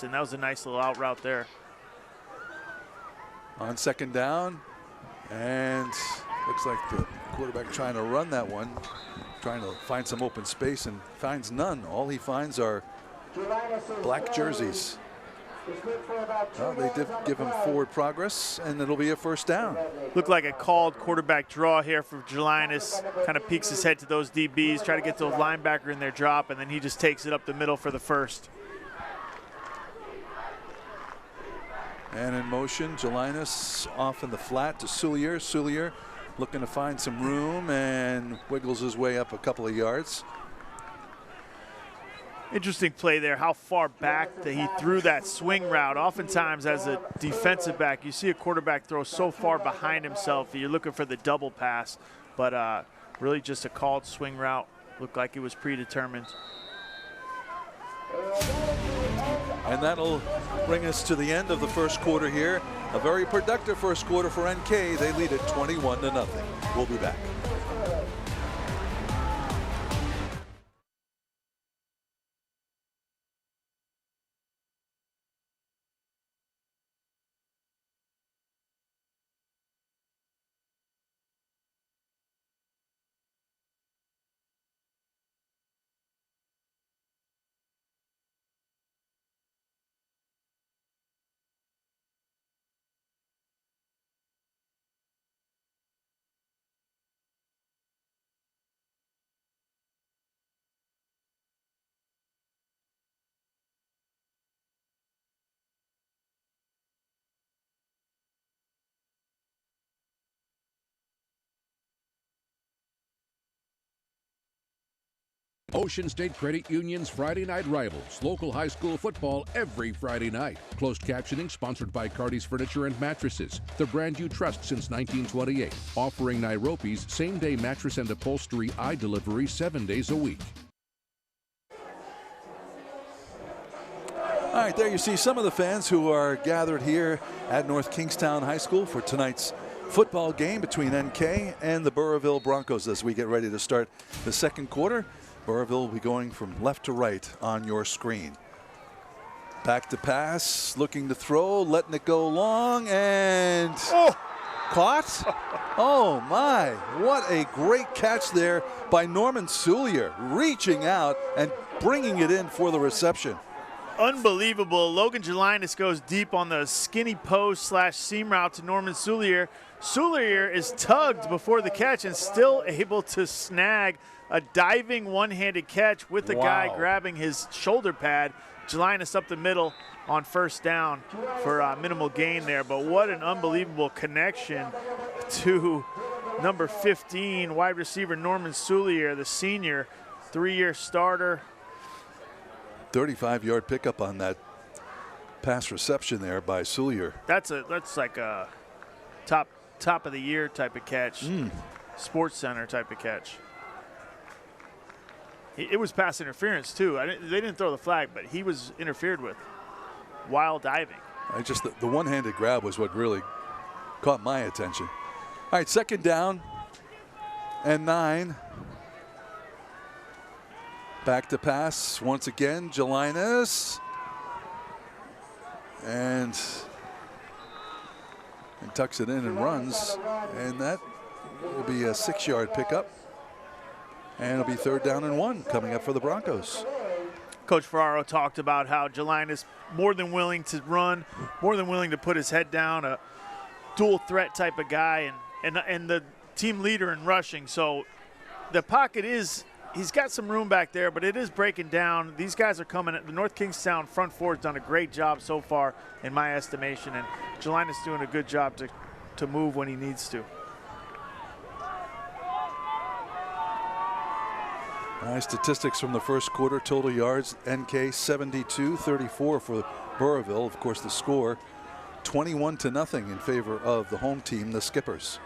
And that was a nice little out route there. On second down, and looks like the quarterback trying to run that one, trying to find some open space and finds none. All he finds are black jerseys. Well, they did give him forward progress, and it'll be a first down. Looked like a called quarterback draw here for Jelinas. Kind of peeks his head to those DBs, try to get those linebacker in their drop, and then he just takes it up the middle for the first. And in motion, Jelinas off in the flat to Soulier. Soulier looking to find some room and wiggles his way up a couple of yards. Interesting play there, how far back that he threw that swing route. Oftentimes as a defensive back, you see a quarterback throw so far behind himself, you're looking for the double pass, but really just a called swing route. Looked like it was predetermined. And that'll bring us to the end of the first quarter here. A very productive first quarter for NK. They lead it 21-0. We'll be back. Ocean State Credit Union's Friday Night Rivals, local high school football every Friday night. Closed captioning sponsored by Cardi's Furniture and Mattresses, the brand you trust since 1928. Offering Nairobi's same-day mattress and upholstery eye delivery 7 days a week. All right, there you see some of the fans who are gathered here at North Kingstown High School for tonight's football game between NK and the Burrillville Broncos as we get ready to start the second quarter. Burrillville will be going from left to right on your screen. Back to pass, looking to throw, letting it go long, and caught. Oh my, what a great catch there by Norman Soulier, reaching out and bringing it in for the reception. Unbelievable. Logan Jelinas goes deep on the skinny post / seam route to Norman Soulier. Soulier is tugged before the catch and still able to snag a diving one-handed catch with the guy grabbing his shoulder pad. Jelinas up the middle on first down for minimal gain there. But what an unbelievable connection to number 15, wide receiver Norman Soulier, the senior, 3-year starter. 35-yard pickup on that pass reception there by Soulier. That's like a top of the year type of catch, Sports Center type of catch. It was pass interference too. They didn't throw the flag, but he was interfered with while diving. The one-handed grab was what really caught my attention. All right, second down and 9. Back to pass once again, Jelinas. And tucks it in and runs. And that will be a 6-yard pickup. And it'll be third down and 1 coming up for the Broncos. Coach Ferraro talked about how Jelinas more than willing to run, more than willing to put his head down, a dual threat type of guy, and the team leader in rushing. So the pocket he's got some room back there, but it is breaking down. These guys are coming. The North Kingstown front four has done a great job so far, in my estimation, and Jelinas doing a good job to move when he needs to. Nice statistics from the first quarter. Total yards, NK 72-34 for Burrillville. Of course, the score 21-0 in favor of the home team, the Skippers.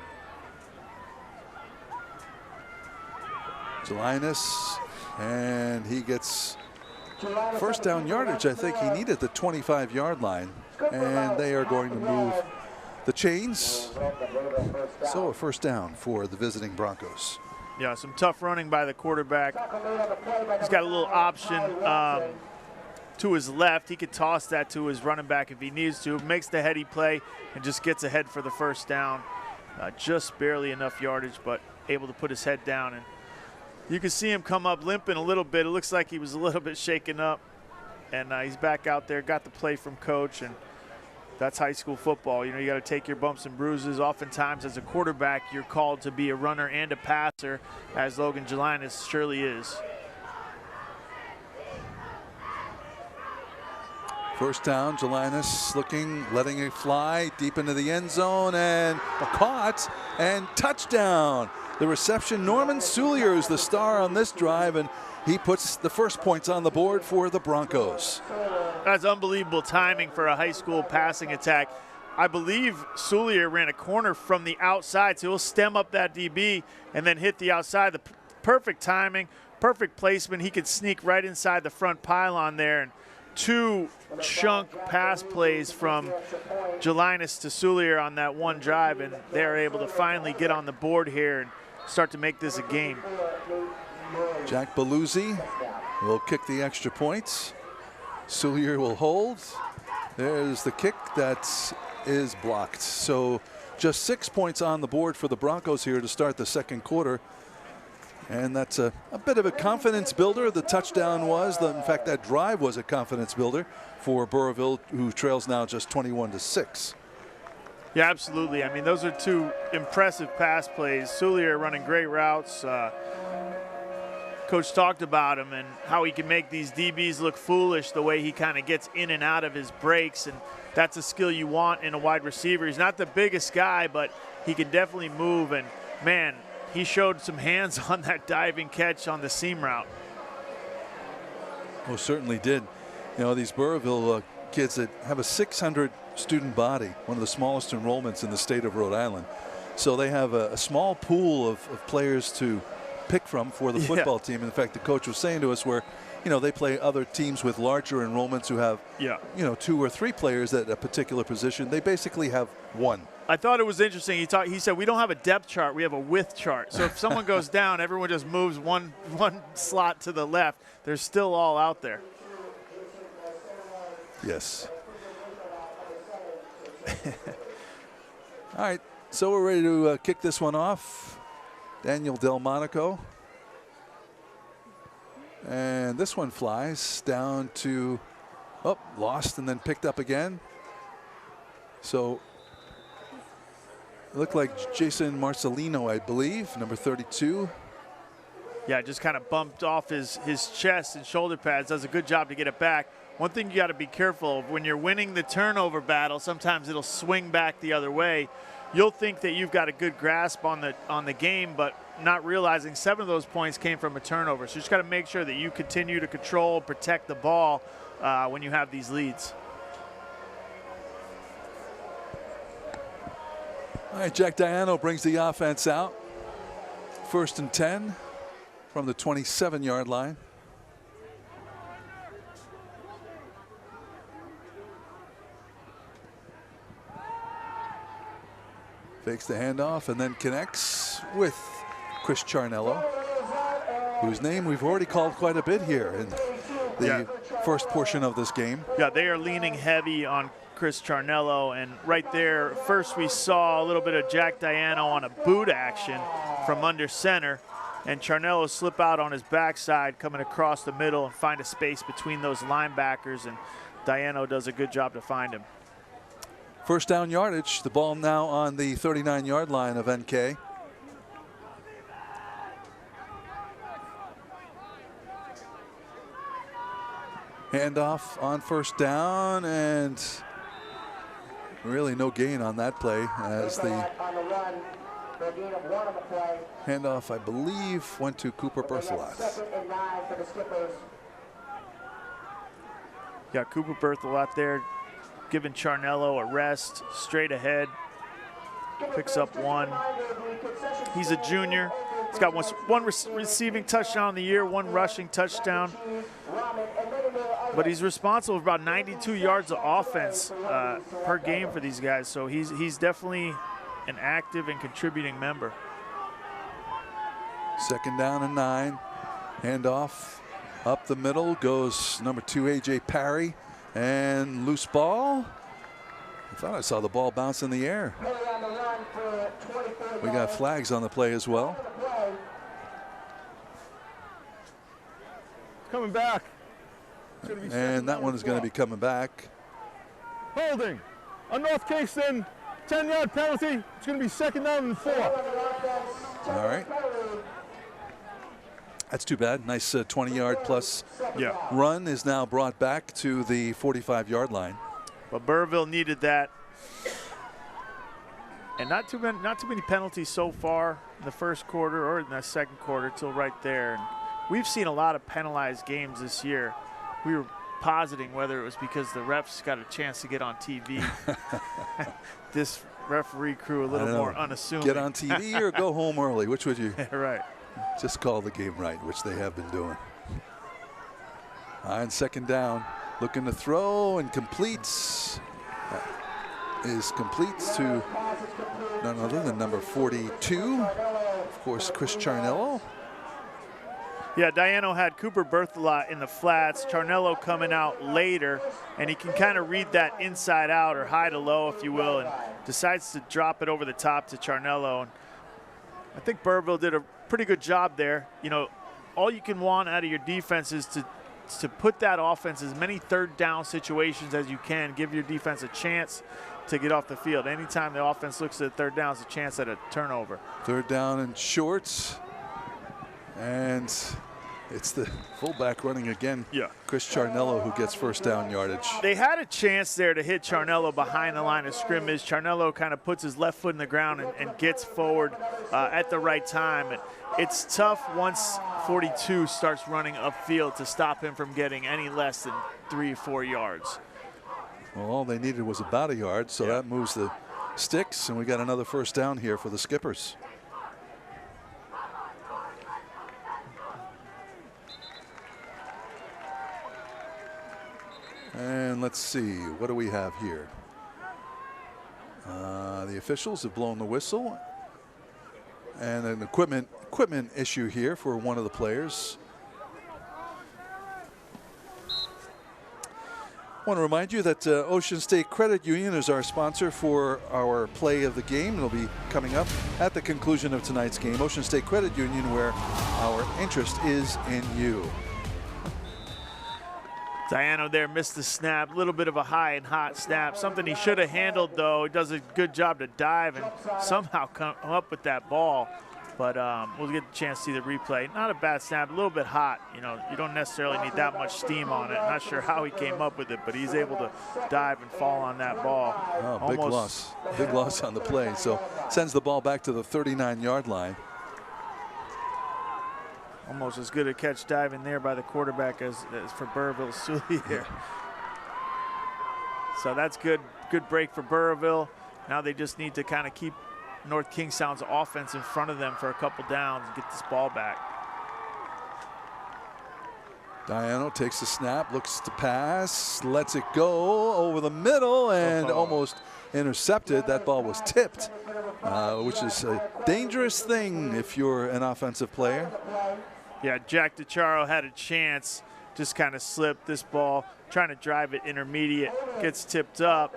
Jelinas, and he gets first down yardage. I think he needed the 25-yard line, and they are going to move the chains. So a first down for the visiting Broncos. Yeah, some tough running by the quarterback. He's got a little option to his left. He could toss that to his running back if he needs to. Makes the heady play and just gets ahead for the first down. Just barely enough yardage, but able to put his head down. And you can see him come up limping a little bit. It looks like he was a little bit shaken up. And he's back out there, got the play from coach. And that's high school football. You know, you got to take your bumps and bruises. Oftentimes as a quarterback, you're called to be a runner and a passer, as Logan Gelinas surely is. First down, Gelinas looking, letting it fly deep into the end zone, and caught and touchdown. The reception, Norman Soulier is the star on this drive, and he puts the first points on the board for the Broncos. That's unbelievable timing for a high school passing attack. I believe Soulier ran a corner from the outside, so he'll stem up that DB and then hit the outside. The perfect timing, perfect placement. He could sneak right inside the front pylon there. And 2 chunk pass plays from Gelinas to Soulier on that one drive, and they're able to finally get on the board here and start to make this a game. Jack Beluzzi will kick the extra points. Soulier will hold. There's the kick that is blocked. So just 6 points on the board for the Broncos here to start the second quarter. And that's a bit of a confidence builder. The touchdown was, in fact, that drive was a confidence builder for Burrillville, who trails now just 21-6. Yeah, absolutely. I mean, those are 2 impressive pass plays. Soulier running great routes. Coach talked about him and how he can make these DBs look foolish, the way he kind of gets in and out of his breaks, and that's a skill you want in a wide receiver. He's not the biggest guy, but he can definitely move, and man, he showed some hands on that diving catch on the seam route. Oh, certainly did. You know, these Burrillville kids that have a 600 student body, one of the smallest enrollments in the state of Rhode Island. So they have a small pool of players to pick from for the football team. In fact, the coach was saying to us where, you know, they play other teams with larger enrollments who have, you know, 2 or 3 players at a particular position. They basically have 1. I thought it was interesting. He said, we don't have a depth chart, we have a width chart. So if someone goes down, everyone just moves one slot to the left. They're still all out there. Yes. All right, so we're ready to kick this one off. Daniel Delmonico. And this one flies down to, lost and then picked up again. So it looked like Jason Marcelino, I believe, number 32. Yeah, just kind of bumped off his chest and shoulder pads. Does a good job to get it back. One thing you got to be careful of, when you're winning the turnover battle, sometimes it'll swing back the other way. You'll think that you've got a good grasp on the game, but not realizing 7 of those points came from a turnover. So you just got to make sure that you continue to control, protect the ball when you have these leads. All right, Jack Diano brings the offense out. 1st and 10 from the 27-yard line. Fakes the handoff and then connects with Chris Charnello, whose name we've already called quite a bit here in the first portion of this game. Yeah, they are leaning heavy on Chris Charnello, and right there, first we saw a little bit of Jack Diano on a boot action from under center, and Charnello slip out on his backside, coming across the middle and find a space between those linebackers, and Diano does a good job to find him. First down yardage, the ball now on the 39-yard line of NK. Handoff on first down, and really no gain on that play as the handoff, I believe, went to Cooper Berthelot. Yeah, Cooper Berthelot there, giving Charnello a rest, straight ahead, picks up 1. He's a junior. He's got one receiving touchdown in the year, 1 rushing touchdown. But he's responsible for about 92 yards of offense per game for these guys. So he's definitely an active and contributing member. 2nd down and 9. Handoff Up the middle goes number 2, A.J. Parry, and loose ball. I thought I saw the ball bounce in the air. We got flags on the play as well. Coming back. And that one is going to be coming back. Holding. On North Kingston, 10-yard penalty. It's going to be 2nd down and 4. All right. That's too bad. Nice 20-yard plus run is now brought back to the 45-yard line. But Burrillville needed that. And not too many penalties so far in the first quarter or in the second quarter till right there. And we've seen a lot of penalized games this year. We were positing whether it was because the refs got a chance to get on TV. This referee crew a little more unassuming. Get on TV or go home early. Which would you? Right. Just call the game right, which they have been doing. On 2nd down, looking to throw and completes. Is complete to none other than number 42, of course, Chris Charnello. Yeah, Diano had Cooper Berthelot in the flats, Charnello coming out later, and he can kind of read that inside out or high to low, if you will, and decides to drop it over the top to Charnello. And I think Burrillville did a pretty good job there. You know, all you can want out of your defense is to put that offense as many 3rd down situations as you can, give your defense a chance to get off the field. Anytime the offense looks at 3rd down, it's a chance at a turnover. 3rd down and shorts. And it's the fullback running again. Yeah. Chris Charnello, who gets 1st down yardage. They had a chance there to hit Charnello behind the line of scrimmage. Charnello kind of puts his left foot in the ground and gets forward at the right time. And it's tough once 42 starts running upfield to stop him from getting any less than 3 or 4 yards. Well, all they needed was about a yard, so that moves the sticks, and we got another 1st down here for the Skippers. And let's see, what do we have here? The officials have blown the whistle, and an equipment issue here for one of the players. I want to remind you that Ocean State Credit Union is our sponsor for our play of the game. It'll be coming up at the conclusion of tonight's game. Ocean State Credit Union, where our interest is in you. Diano there missed the snap, a little bit of a high and hot snap, something he should have handled though. He does a good job to dive and somehow come up with that ball. But we'll get a chance to see the replay. Not a bad snap, a little bit hot. You know, you don't necessarily need that much steam on it. Not sure how he came up with it, but he's able to dive and fall on that ball. Oh, big loss. Big loss on the play. So sends the ball back to the 39-yard line. Almost as good a catch diving there by the quarterback as for Burrillville Sully there. So that's good break for Burrillville. Now they just need to kind of keep North Kingstown's offense in front of them for a couple downs and get this ball back. Diano takes the snap, looks to pass, lets it go over the middle, and almost intercepted. That ball was tipped, which is a dangerous thing if you're an offensive player. Yeah, Jack DeCharo had a chance, just kind of slipped this ball, trying to drive it intermediate, gets tipped up.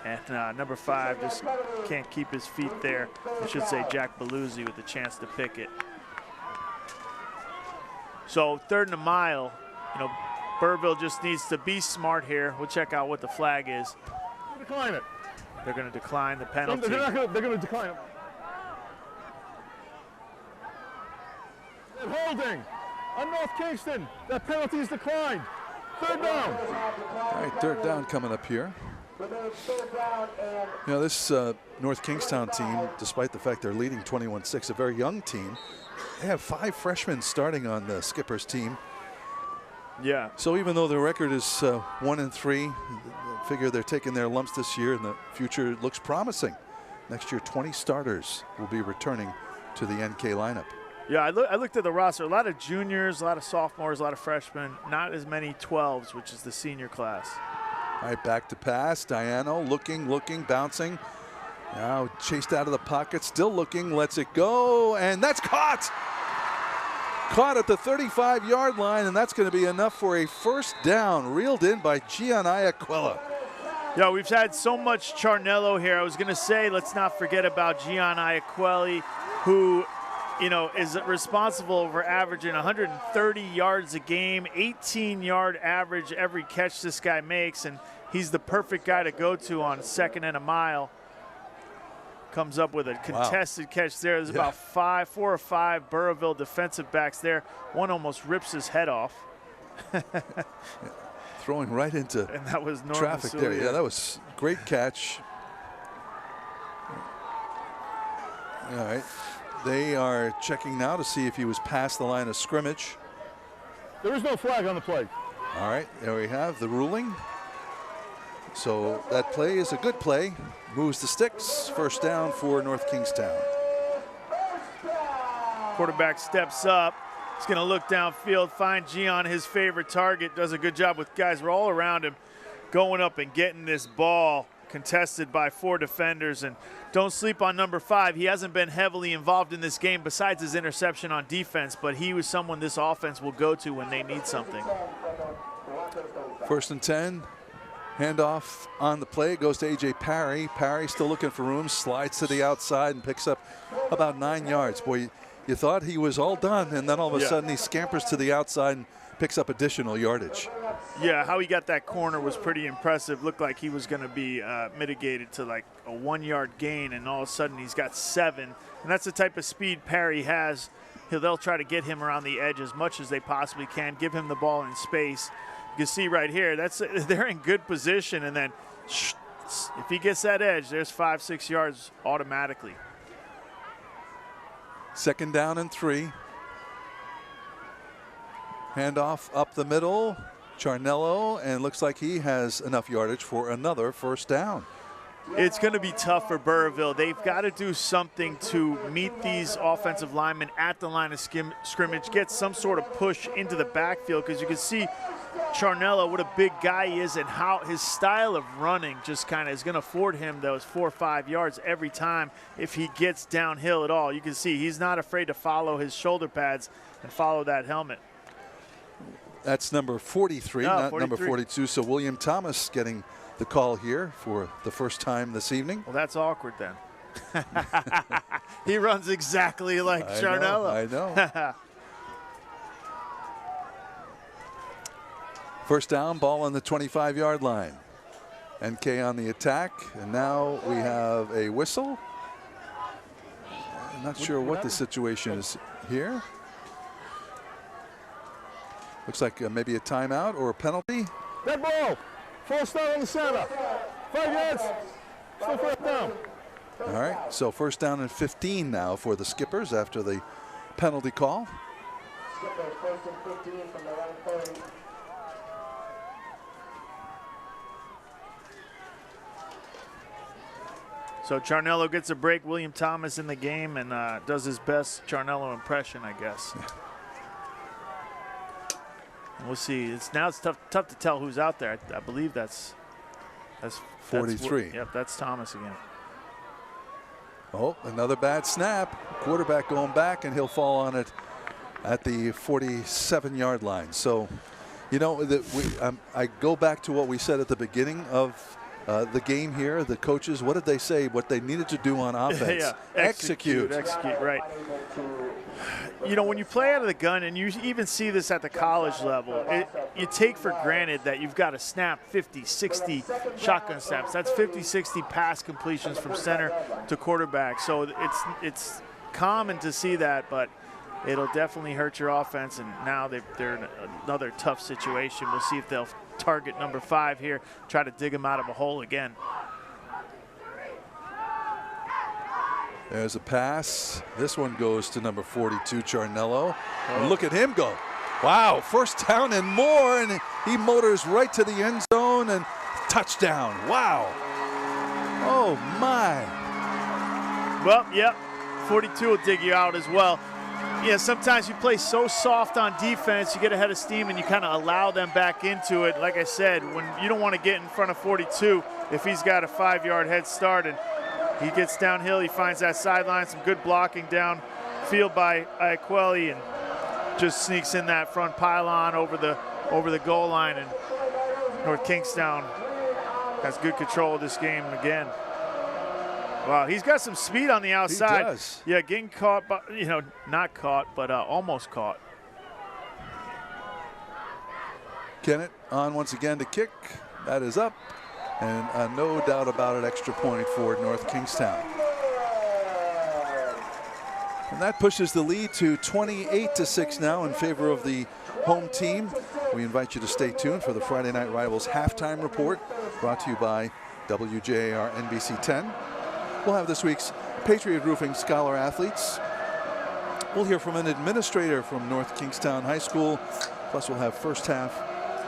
And number 5 just can't keep his feet there. I should say Jack Beluzzi with a chance to pick it. So 3rd and a mile. You know, Burrillville just needs to be smart here. We'll check out what the flag is. Decline it. They're going to decline the penalty. They're going to decline it. They're holding on North Kingston. That penalty is declined. 3rd down. All right, 3rd down coming up here. You know, this North Kingstown team, despite the fact they're leading 21-6, a very young team, they have 5 freshmen starting on the Skippers team. Yeah. So even though their record is 1-3, I figure they're taking their lumps this year, and the future looks promising. Next year, 20 starters will be returning to the NK lineup. Yeah, I looked at the roster. A lot of juniors, a lot of sophomores, a lot of freshmen. Not as many 12s, which is the senior class. All right, back to pass. Diano looking, bouncing. Now chased out of the pocket, still looking, lets it go, and that's caught. Caught at the 35-yard line, and that's going to be enough for a first down, reeled in by Gian Iaquella. Yeah, we've had so much Charnello here. I was going to say, let's not forget about Gian Iaquella, who, you know, is responsible for averaging 130 yards a game, 18-yard average every catch this guy makes, and he's the perfect guy to go to on 2nd and a mile. Comes up with a contested catch there. There's about 4 or 5 Burrillville defensive backs there. One almost rips his head off. Throwing right into and that was traffic there. Yeah, that was great catch. All right. They are checking now to see if he was past the line of scrimmage. There is no flag on the play. All right, there we have the ruling. So that play is a good play. Moves the sticks. First down for North Kingstown. Quarterback steps up. He's going to look downfield, find Gian, his favorite target. Does a good job with guys all around him, going up and getting this ball contested by 4 defenders. And don't sleep on number 5. He hasn't been heavily involved in this game besides his interception on defense, but he was someone this offense will go to when they need something. 1st and 10. Handoff on the play goes to A.J. Parry. Parry still looking for room, slides to the outside and picks up about 9 yards. Boy, you thought he was all done, and then all of a sudden he scampers to the outside and picks up additional yardage. Yeah, how he got that corner was pretty impressive. Looked like he was going to be mitigated to like a 1-yard gain, and all of a sudden he's got 7. And that's the type of speed Parry has. They'll try to get him around the edge as much as they possibly can, give him the ball in space. You can see right here, they're in good position, and then if he gets that edge, there's 5-6 yards automatically. 2nd down and 3. Handoff up the middle. Charnello, and looks like he has enough yardage for another first down. It's going to be tough for Burrillville. They've got to do something to meet these offensive linemen at the line of scrimmage, get some sort of push into the backfield, because you can see Charnello, what a big guy he is, and how his style of running just kind of is going to afford him those 4 or 5 yards every time if he gets downhill at all. You can see he's not afraid to follow his shoulder pads and follow that helmet. That's number 43, not 43. Number 42. So William Thomas getting the call here for the first time this evening. Well, that's awkward then. He runs exactly like Charnello. I know. First down, ball on the 25-yard line. NK on the attack, and now we have a whistle. I'm not sure what the situation is here. Looks like maybe a timeout or a penalty. That ball, false start on the center. 5 yards, still first down. All right, so first down and 15 now for the Skippers after the penalty call. Skippers first and 15 from the 11:30. So Charnello gets a break. William Thomas in the game and does his best Charnello impression, I guess. We'll see. It's tough to tell who's out there. I believe that's 43. Yep, that's Thomas again. Oh, another bad snap. Quarterback going back, and he'll fall on it at the 47-yard line. So, you know, I go back to what we said at the beginning of the game here. The coaches, what did they say? What they needed to do on offense? Yeah, execute, right. You know, when you play out of the gun, and you even see this at the college level, you take for granted that you've got to snap 50, 60 shotgun snaps. That's 50, 60 pass completions from center to quarterback. So it's common to see that, but it'll definitely hurt your offense, and now they're in another tough situation. We'll see if they'll target number 5 here, try to dig him out of a hole again. There's a pass. This one goes to number 42, Charnello. And look at him go. Wow, first down and more, and he motors right to the end zone and touchdown. Wow. Oh, my. Well, yep, 42 will dig you out as well. Yeah, sometimes you play so soft on defense, you get ahead of steam and you kind of allow them back into it. Like I said, when you don't want to get in front of 42 if he's got a 5-yard head start, and he gets downhill, he finds that sideline, some good blocking down field by Iaquella, and just sneaks in that front pylon over the goal line, and North Kingstown has good control of this game again. Wow, he's got some speed on the outside. He does. Yeah, getting caught, but not caught, but almost caught. Kennett on once again to kick. That is up, and no doubt about it, extra point for North Kingstown. And that pushes the lead to 28-6 now in favor of the home team. We invite you to stay tuned for the Friday Night Rivals halftime report, brought to you by WJAR NBC 10. We'll have this week's Patriot Roofing Scholar Athletes. We'll hear from an administrator from North Kingstown High School. Plus, we'll have first half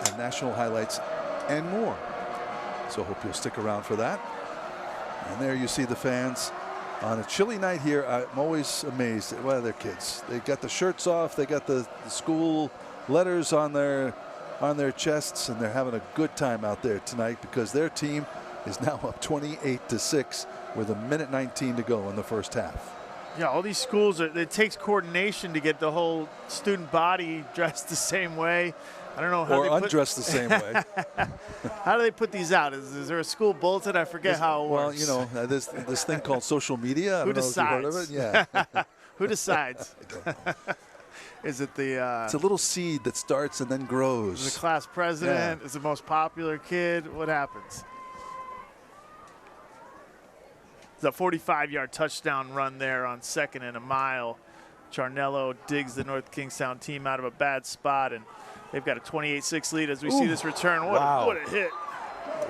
and national highlights and more. So hope you'll stick around for that. And there you see the fans on a chilly night here. I'm always amazed at, well, they're kids. They got the shirts off. They got the school letters on their chests, and they're having a good time out there tonight because their team is now up 28-6 with 1:19 to go in the first half. Yeah, all these schools, it takes coordination to get the whole student body dressed the same way. I don't know how or undressed the same way. How do they put these out? Is there a school bulletin? I forget how it works. Well, you know, this thing called social media. Who I don't know if you've heard of it. Yeah. Who decides? Is it the? It's a little seed that starts and then grows. The class president Yeah. is the most popular kid. What happens? The 45-yard touchdown run there on 2nd and a mile. Charnello digs the North Kingstown team out of a bad spot, and they've got a 28-6 lead as we see this return. What a hit.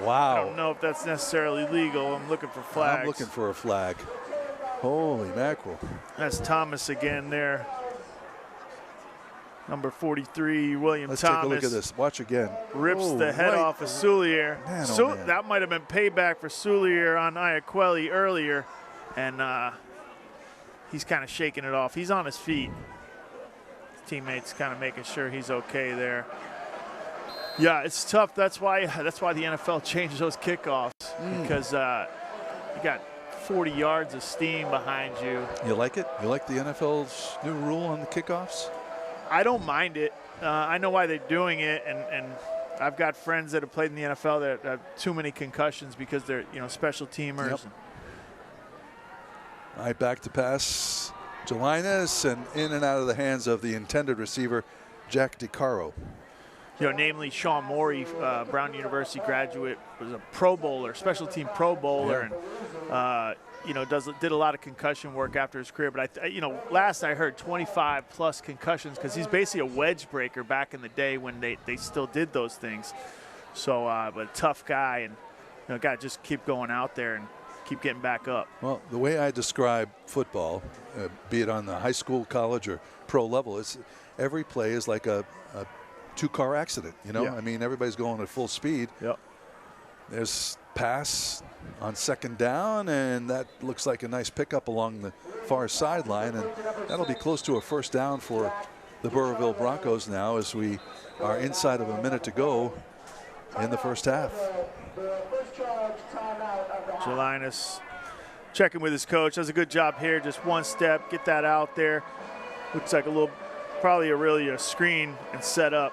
Wow. I don't know if that's necessarily legal. I'm looking for flags. I'm looking for a flag. Holy mackerel. That's Thomas again there. Number 43, William Let's Thomas. take a look at this. Watch again. Rips the head off of Soulier. Man, oh man. That might have been payback for Soulier on Iaquelli earlier. And he's kind of shaking it off. He's on his feet. His teammates kind of making sure he's okay there. Yeah, it's tough. That's why the NFL changed those kickoffs because you got 40 yards of steam behind you. You like it? You like the NFL's new rule on the kickoffs? I don't mind it. I know why they're doing it, and I've got friends that have played in the NFL that have too many concussions because they're special teamers. Yep. All right, back to pass. Jelinas, and in and out of the hands of the intended receiver, Jack DiCaro. Namely Sean Morey, Brown University graduate, was a Pro Bowler, special team Pro Bowler, and did a lot of concussion work after his career. But last I heard 25 plus concussions because he's basically a wedge breaker back in the day when they still did those things. So, but a tough guy, and got to just keep going out there and keep getting back up. Well, the way I describe football, be it on the high school, college, or pro level, is every play is like a two-car accident. Yeah. I mean, everybody's going at full speed. Yep. There's pass on 2nd down, and that looks like a nice pickup along the far sideline, and that'll be close to a first down for the Burrillville Broncos now as we are inside of a minute to go in the first half. Jelinas checking with his coach. Does a good job here. Just one step, get that out there. Looks like probably a screen and set up.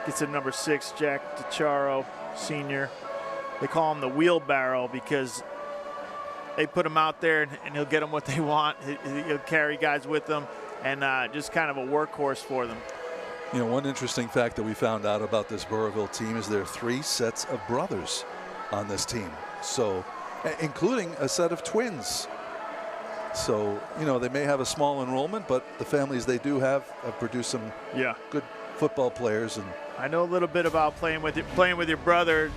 Gets to number 6, Jack DiCaro, senior. They call him the wheelbarrow because they put him out there and he'll get them what they want. He'll carry guys with him and just kind of a workhorse for them. One interesting fact that we found out about this Burrillville team is there are 3 sets of brothers on this team. So, including a set of twins. So, they may have a small enrollment, but the families they do have produced some good football players. And I know a little bit about playing with your brother.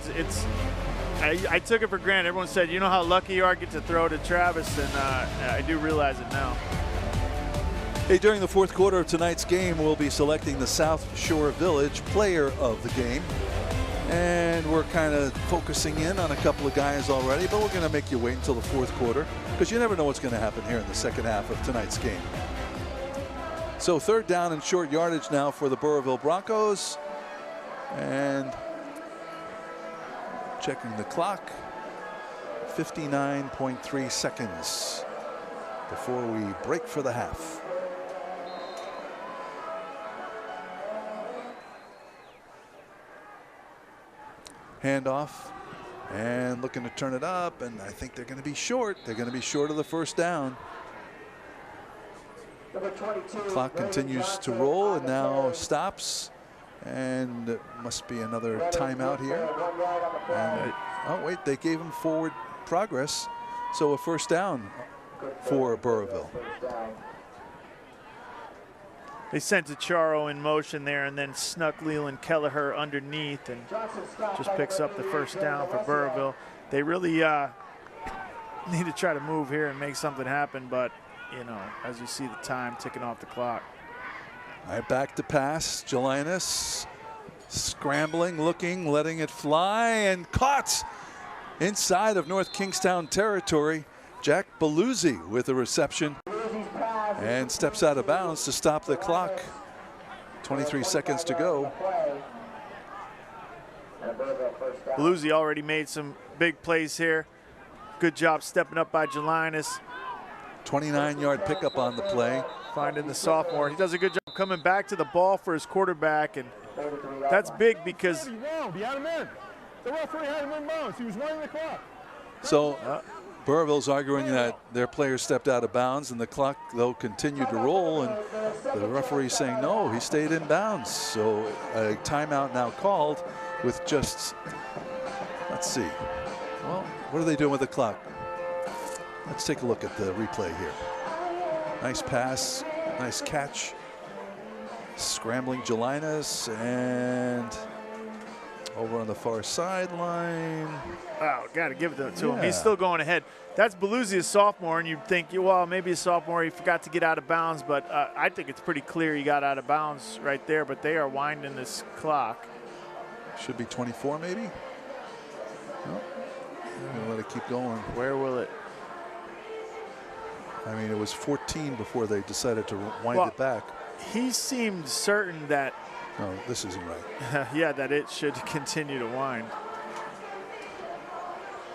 I took it for granted. Everyone said, you know how lucky you are to get to throw to Travis, and I do realize it now. Hey, during the fourth quarter of tonight's game, we'll be selecting the South Shore Village player of the game. And we're kind of focusing in on a couple of guys already, but we're going to make you wait until the fourth quarter because you never know what's going to happen here in the second half of tonight's game. So 3rd down and short yardage now for the Burrillville Broncos. And checking the clock, 59.3 seconds before we break for the half. handoff and looking to turn it up, and I think they're going to be short. They're going to be short of the first down. Clock continues to roll and now stops, and it must be another timeout here. And, oh wait, they gave him forward progress, so a first down for Burrillville. They sent Charo in motion there and then snuck Leland Kelleher underneath and just picks up the first down for Burrillville. They really need to try to move here and make something happen, but you know, as you see the time ticking off the clock. All right, back to pass. Jelinas scrambling, looking, letting it fly, and caught inside of North Kingstown territory. Jack Beluzzi with a reception and steps out of bounds to stop the clock. 23 seconds to go. Beluzzi already made some big plays here. Good job stepping up by Jelinas. 29-yard pickup on the play. Finding the sophomore. He does a good job coming back to the ball for his quarterback, and that's big because He had him in. The referee had him in bounds. He was running the clock. So Burrillville's arguing that their player stepped out of bounds, and the clock, though, continued to roll, and the referee saying no, he stayed in bounds. So a timeout now called with just, let's see. Well, what are they doing with the clock? Let's take a look at the replay here. Nice pass, nice catch. Scrambling Jelinas, and over on the far sideline. Wow, got to give it to him. He's still going ahead. That's Beluzzi, a sophomore, and you'd think, well, maybe a sophomore, he forgot to get out of bounds, but I think it's pretty clear he got out of bounds right there, but they are winding this clock. Should be 24 maybe? No, I'm gonna let it keep going. Where will it? I mean, it was 14 before they decided to wind it back. He seemed certain that No, this isn't right. yeah, that it should continue to wind.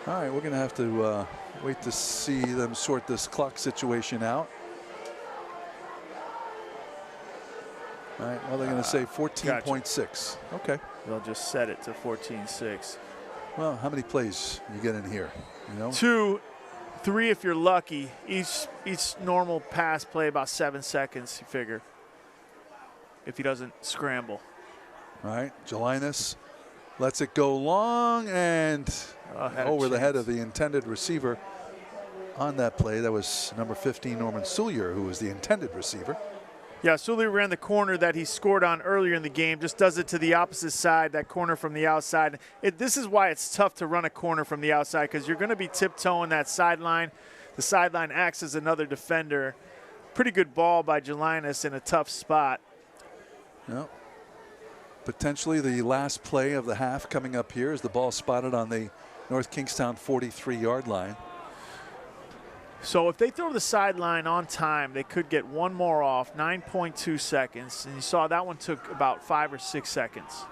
All right, we're going to have to wait to see them sort this clock situation out. All right, well, they're going to say 14.6. Okay. They'll just set it to 14-6. Well, how many plays you get in here? You know, 2, 3 if you're lucky. Each normal pass play about 7 seconds, you figure, if he doesn't scramble. All right, Jelinas lets it go long and over the head of the intended receiver on that play. That was number 15, Norman Soulier, who was the intended receiver. Yeah, Soulier ran the corner that he scored on earlier in the game, just does it to the opposite side, that corner from the outside. This is why it's tough to run a corner from the outside, because you're going to be tiptoeing that sideline. The sideline acts as another defender. Pretty good ball by Jelinas in a tough spot. Yep. Potentially the last play of the half coming up here is the ball spotted on the North Kingstown 43-yard line. So if they throw the sideline on time, they could get one more off, 9.2 seconds. And you saw that one took about 5 or 6 seconds.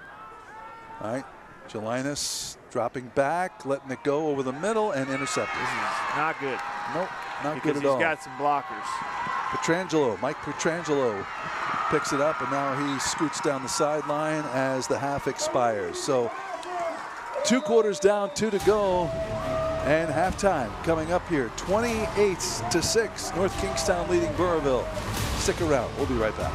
All right, Jelinas dropping back, letting it go over the middle and intercepted. This is not good. Nope, not because good at all. He's got some blockers. Mike Petrangelo picks it up, and now he scoots down the sideline as the half expires. So 2 quarters down, 2 to go, and halftime coming up here. 28-6, North Kingstown leading Burrillville. Stick around, we'll be right back.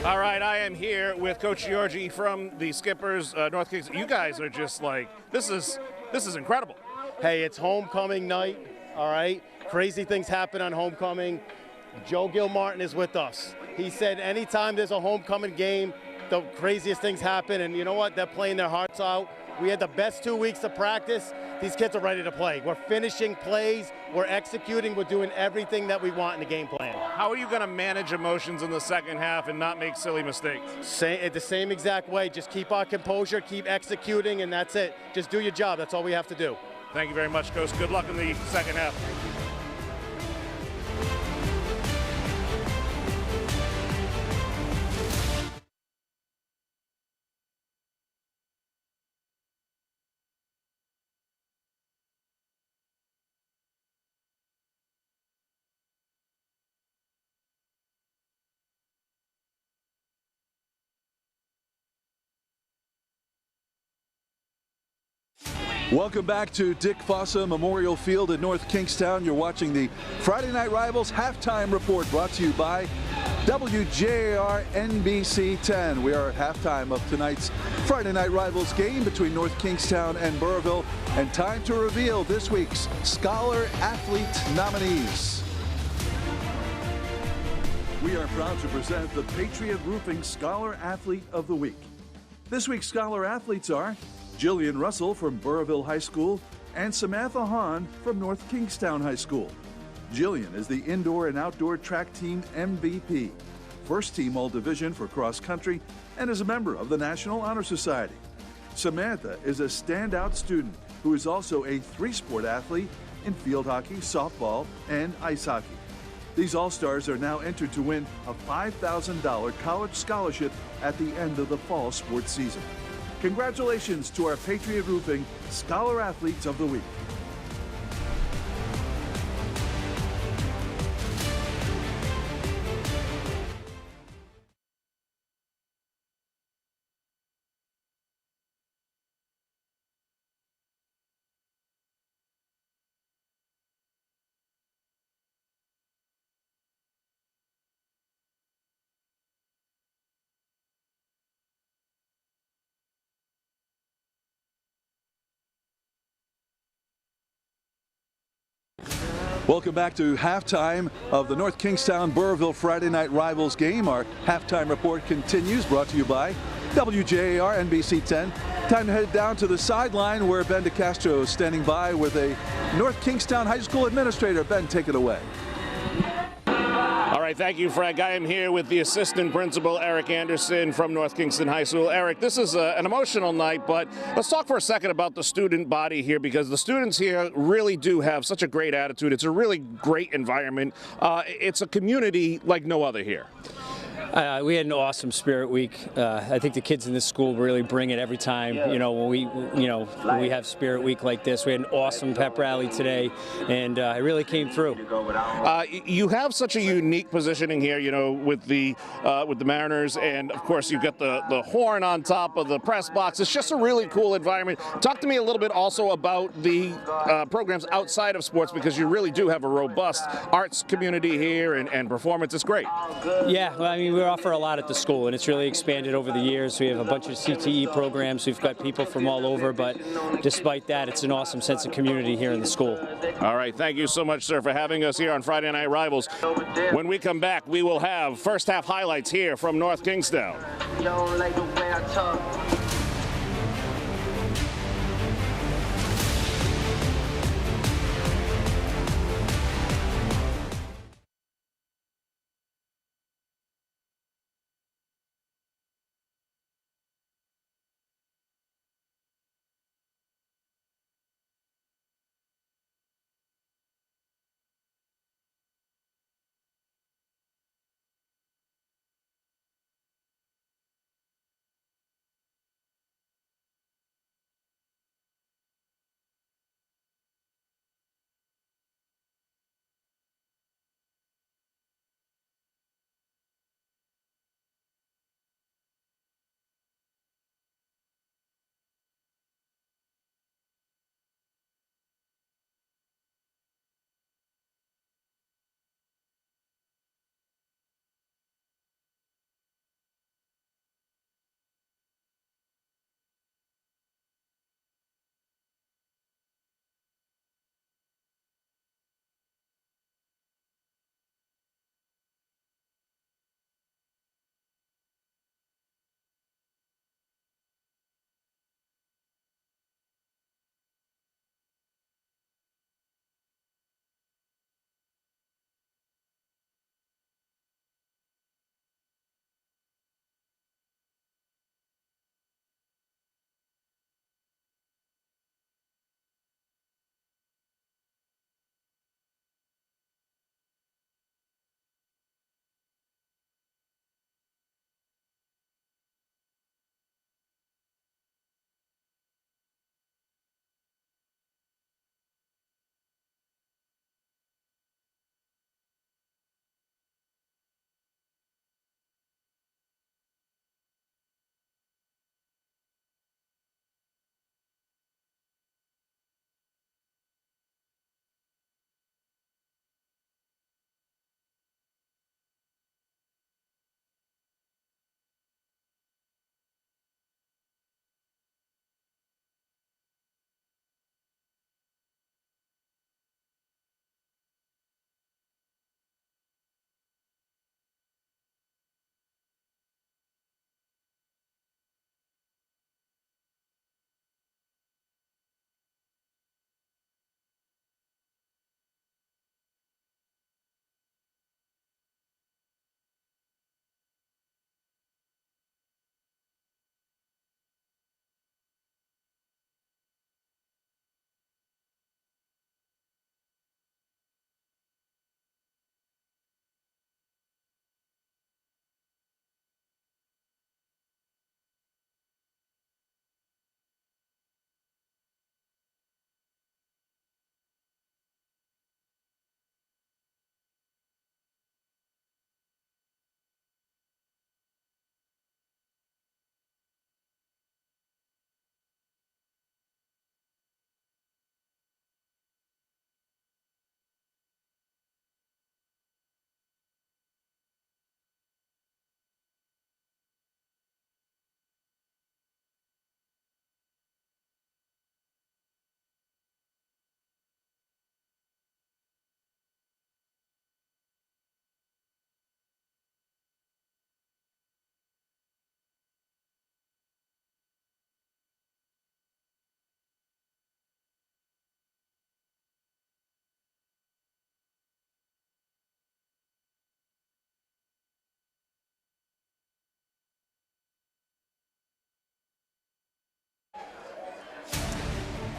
All right, I am here with Coach Giorgi from the Skippers, North Kingstown. You guys are just like, this is incredible. Hey, it's homecoming night, all right? crazy things happen on homecoming. Joe Gilmartin is with us. He said anytime there's a homecoming game, the craziest things happen, and you know what? They're playing their hearts out. We had the best 2 weeks of practice. These kids are ready to play. We're finishing plays, we're executing, we're doing everything that we want in the game plan. How are you going to manage emotions in the second half and not make silly mistakes? The same exact way. Just keep our composure, keep executing, and that's it. Just do your job. That's all we have to do. Thank you very much, Coach. Good luck in the second half. Welcome back to Dick Fossa Memorial Field at North Kingstown. You're watching the Friday Night Rivals halftime report brought to you by WJAR NBC 10. We are at halftime of tonight's Friday Night Rivals game between North Kingstown and Burrillville, and time to reveal this week's Scholar Athlete nominees. We are proud to present the Patriot Roofing Scholar Athlete of the Week. This week's Scholar Athletes are Jillian Russell from Burrillville High School and Samantha Hahn from North Kingstown High School. Jillian is the indoor and outdoor track team MVP, first team all-division for cross country, and is a member of the National Honor Society. Samantha is a standout student who is also a three-sport athlete in field hockey, softball, and ice hockey. These All-Stars are now entered to win a $5,000 college scholarship at the end of the fall sports season. Congratulations to our Patriot Roofing Scholar Athletes of the Week. Welcome back to halftime of the North Kingstown Burrillville Friday Night Rivals game. Our halftime report continues, brought to you by WJAR NBC 10. Time to head down to the sideline where Ben DeCastro is standing by with a North Kingstown High School administrator. Ben, take it away. All right, thank you, Frank. I am here with the assistant principal, Eric Anderson from North Kingston High School. Eric, this is an emotional night, but let's talk for a second about the student body here, because the students here really do have such a great attitude. It's a really great environment. It's a community like no other here. We had an awesome Spirit Week. I think the kids in this school really bring it every time. You know, when we have Spirit Week like this. We had an awesome pep rally today, and it really came through. You have such a unique positioning here, you know, with the Mariners, and of course you've got the horn on top of the press box. It's just a really cool environment. Talk to me a little bit also about the programs outside of sports, because you really do have a robust arts community here, and performance is great. Yeah, well, I mean, we offer a lot at the school, and it's really expanded over the years. We have a bunch of CTE programs. We've got people from all over, but despite that, it's an awesome sense of community here in the school. All right, thank you so much, sir, for having us here on Friday Night Rivals. When we come back, we will have first half highlights here from North Kingstown.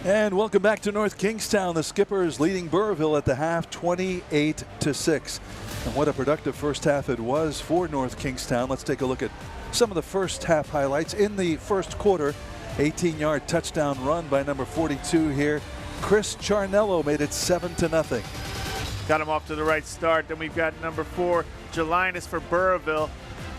And welcome back to North Kingstown. The Skippers leading Burrillville at the half 28-6. And what a productive first half it was for North Kingstown. Let's take a look at some of the first half highlights. In the first quarter, 18-yard touchdown run by number 42 here. Chris Charnello made it 7-0. Got him off to the right start. Then we've got number 4, Jelinus for Burrillville,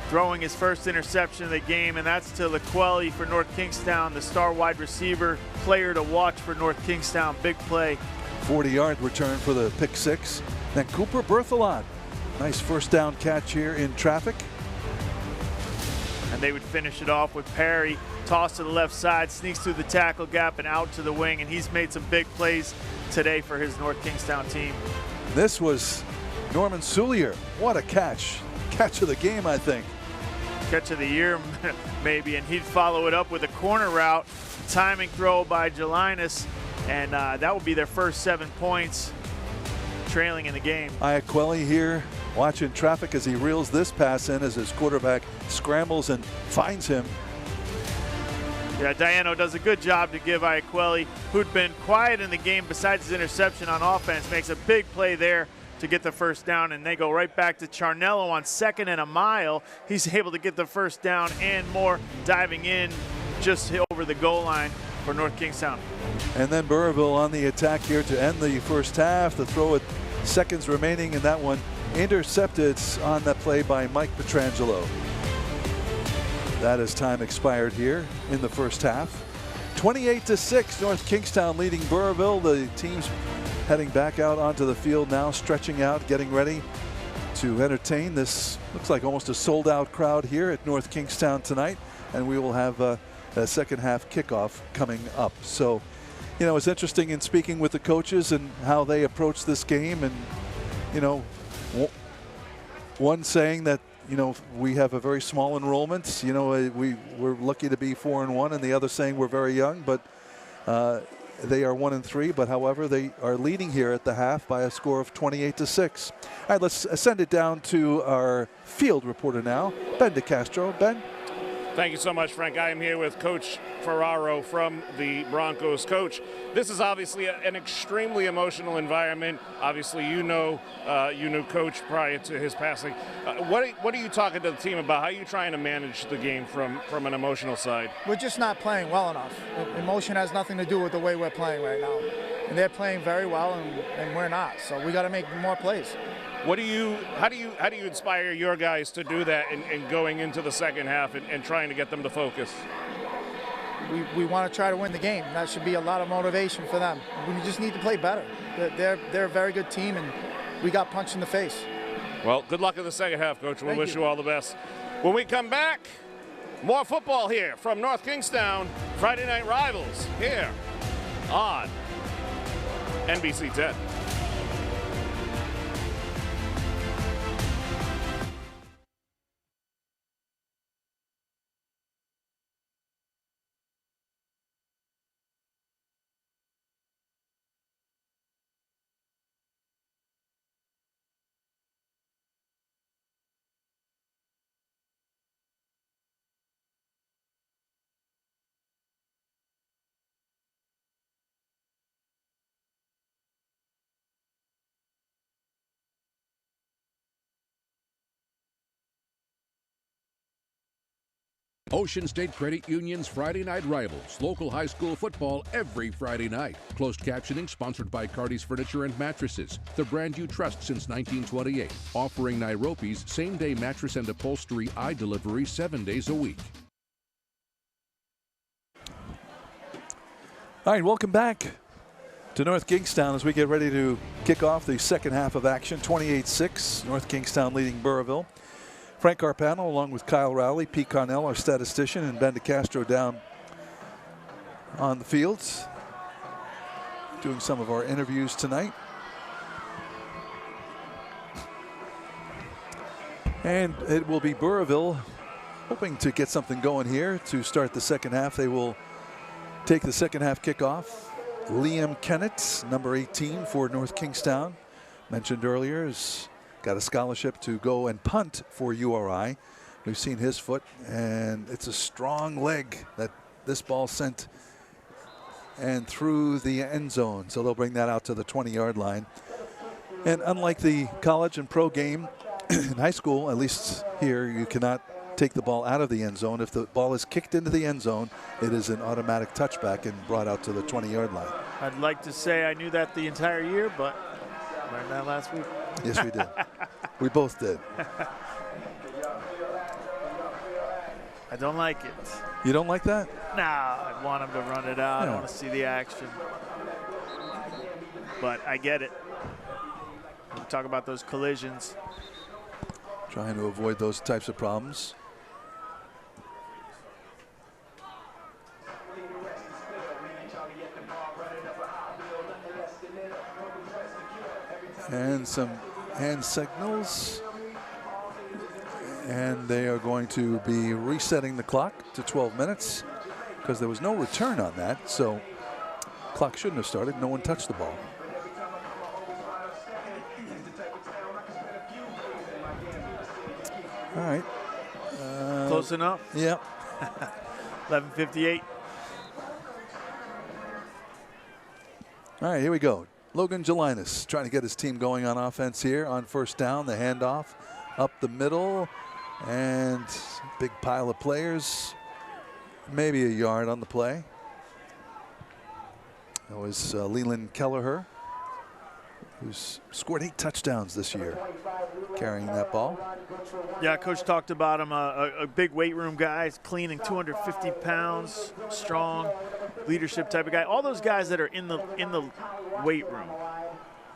throwing his first interception of the game, and that's to Laquelli for North Kingstown, the star wide receiver, player to watch for North Kingstown. Big play. 40-yard return for the pick 6. Then Cooper Berthelot, nice first down catch here in traffic. And they would finish it off with Perry, toss to the left side, sneaks through the tackle gap and out to the wing, and he's made some big plays today for his North Kingstown team. This was Norman Soulier. What a catch. Catch of the game, I think. Catch of the year, maybe, and he'd follow it up with a corner route, timing throw by Jelinus, and that will be their first 7 points, trailing in the game. Iaquelli here watching traffic as he reels this pass in as his quarterback scrambles and finds him. Yeah, Diano does a good job to give Iaquelli, who'd been quiet in the game besides his interception on offense, makes a big play there to get the first down, and they go right back to Charnello on 2nd and a mile. He's able to get the first down and more, diving in just over the goal line for North Kingstown. And then Burrillville on the attack here to end the first half. The throw with seconds remaining, and that one intercepted on that play by Mike Petrangelo. That as time expired here in the first half. 28-6, North Kingstown leading Burrillville. The teams heading back out onto the field now, stretching out, getting ready to entertain. This looks like almost a sold-out crowd here at North Kingstown tonight, and we will have a second half kickoff coming up. So, you know, it's interesting in speaking with the coaches and how they approach this game, and, you know, one saying that, you know, we have a very small enrollment. You know, we're lucky to be 4-1, and the other saying we're very young, but they are 1-3, but however, they are leading here at the half by a score of 28-6. All right, let's send it down to our field reporter now, Ben DeCastro. Ben? Thank you so much, Frank. I am here with Coach Ferraro from the Broncos. Coach, this is obviously an extremely emotional environment. Obviously, you knew Coach prior to his passing. What are you talking to the team about? How are you trying to manage the game from an emotional side? We're just not playing well enough. Emotion has nothing to do with the way we're playing right now. And they're playing very well, and we're not. So we got to make more plays. How do you inspire your guys to do that and going into the second half and trying to get them to focus? We want to try to win the game. That should be a lot of motivation for them. We just need to play better. They're a very good team, and we got punched in the face. Well, good luck in the second half, Coach. We'll wish you all the best. When we come back, more football here from North Kingstown. Friday Night Rivals here on NBC 10. Ocean State Credit Union's Friday Night Rivals, local high school football every Friday night. Closed captioning sponsored by Cardi's Furniture and Mattresses, the brand you trust since 1928. Offering Nairobi's same-day mattress and upholstery eye delivery 7 days a week. All right, welcome back to North Kingstown as we get ready to kick off the second half of action. 28-6, North Kingstown leading Burrillville. Frank Carpano along with Kyle Rowley, Pete Connell, our statistician, and Ben DeCastro down on the fields doing some of our interviews tonight. And it will be Burrillville hoping to get something going here to start the second half. They will take the second half kickoff. Liam Kennett, number 18 for North Kingstown, mentioned earlier, is got a scholarship to go and punt for URI. We've seen his foot, and it's a strong leg that this ball sent and through the end zone. So they'll bring that out to the 20-yard line. And unlike the college and pro game, in high school, at least here, you cannot take the ball out of the end zone. If the ball is kicked into the end zone, it is an automatic touchback and brought out to the 20-yard line. I'd like to say I knew that the entire year, but learned that last week. Yes, we did. We both did. I don't like it. You don't like that? Nah, I want him to run it out. Yeah. I want to see the action. But I get it. We talk about those collisions. Trying to avoid those types of problems. And some hand signals. And they are going to be resetting the clock to 12 minutes because there was no return on that. So clock shouldn't have started. No one touched the ball. All right. Close enough? Yep. 11:58. All right, here we go. Logan Gelinas trying to get his team going on offense here on first down. The handoff up the middle, and big pile of players. Maybe a yard on the play. That was Leland Kelleher, who's scored 8 touchdowns this year, carrying that ball. Yeah, Coach talked about him, a big weight room guy. He's cleaning 250 pounds, strong, leadership type of guy. All those guys that are in the weight room,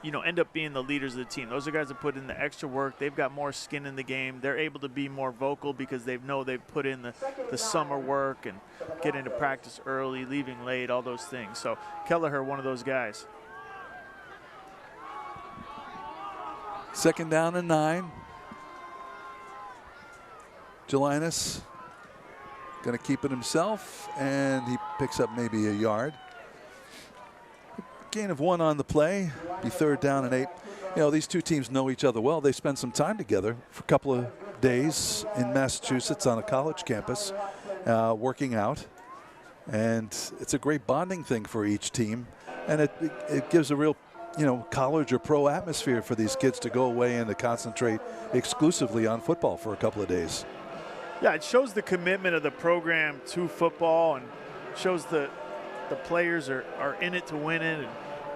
you know, end up being the leaders of the team. Those are guys that put in the extra work. They've got more skin in the game. They're able to be more vocal because they know they've put in the summer work and get into practice early, leaving late, all those things. So Kelleher, one of those guys. Second down and 9. Gelinas going to keep it himself, and he picks up maybe a yard. Gain of 1 on the play, be third down and 8. You know, these two teams know each other well. They spend some time together for a couple of days in Massachusetts on a college campus, working out. And it's a great bonding thing for each team. And it gives a real, you know, college or pro atmosphere for these kids to go away and to concentrate exclusively on football for a couple of days. Yeah, it shows the commitment of the program to football and shows the players are in it to win it and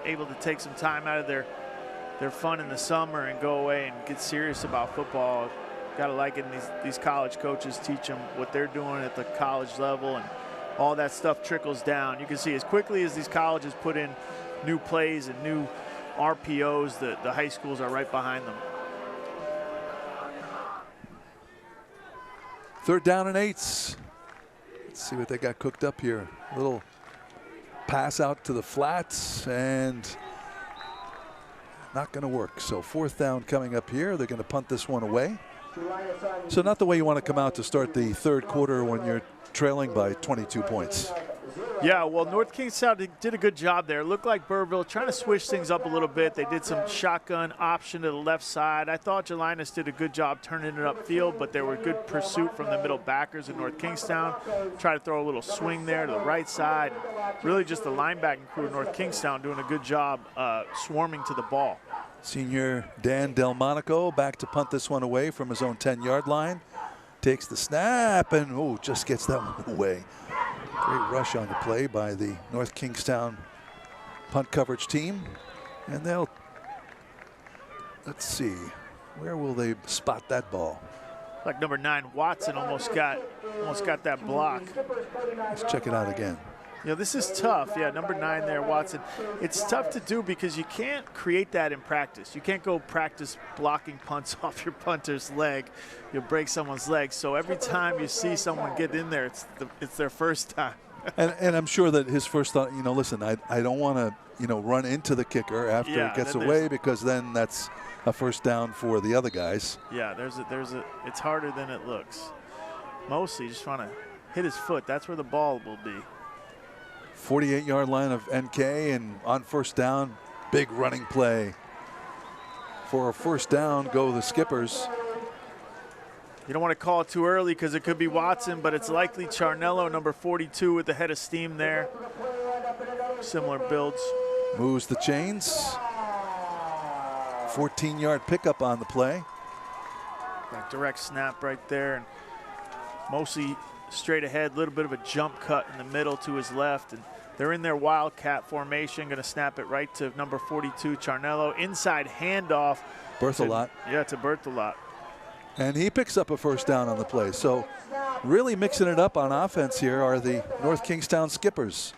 able to take some time out of their fun in the summer and go away and get serious about football. Got to like it. And these college coaches teach them what they're doing at the college level, and all that stuff trickles down. You can see as quickly as these colleges put in new plays and new RPOs, the high schools are right behind them. Third down and 8. Let's see what they got cooked up here. Little pass out to the flats, and not going to work. So fourth down coming up here. They're going to punt this one away. So not the way you want to come out to start the third quarter when you're trailing by 22 points. Yeah, well, North Kingstown did a good job there. It looked like Burrillville trying to switch things up a little bit. They did some shotgun option to the left side. I thought Gelinas did a good job turning it upfield, but there were good pursuit from the middle backers in North Kingstown. Try to throw a little swing there to the right side. Really just the linebacking crew of North Kingstown doing a good job swarming to the ball. Senior Dan Delmonico back to punt this one away from his own 10-yard line. Takes the snap and, just gets that one away. Great rush on the play by the North Kingstown punt coverage team. And they'll, let's see, where will they spot that ball? Like number 9, Watson almost got that block. Let's check it out again. You know, this is tough. Yeah, number 9 there, Watson. It's tough to do because you can't create that in practice. You can't go practice blocking punts off your punter's leg. You'll break someone's leg. So every time you see someone get in there, it's their first time. and I'm sure that his first thought, listen, I don't want to, run into the kicker after it gets away, because then that's a first down for the other guys. Yeah, it's harder than it looks. Mostly just trying to hit his foot. That's where the ball will be. 48-yard line of NK, and on first down, big running play. For a first down, go the Skippers. You don't want to call it too early because it could be Watson, but it's likely Charnello, number 42, with the head of steam there. similar builds. Moves the chains. 14-yard pickup on the play. That direct snap right there, and mostly straight ahead, little bit of a jump cut in the middle to his left, and they're in their wildcat formation, going to snap it right to number 42, Charnello. Inside handoff. Berthelot. To Berthelot. And he picks up a first down on the play. So really mixing it up on offense here are the North Kingstown Skippers.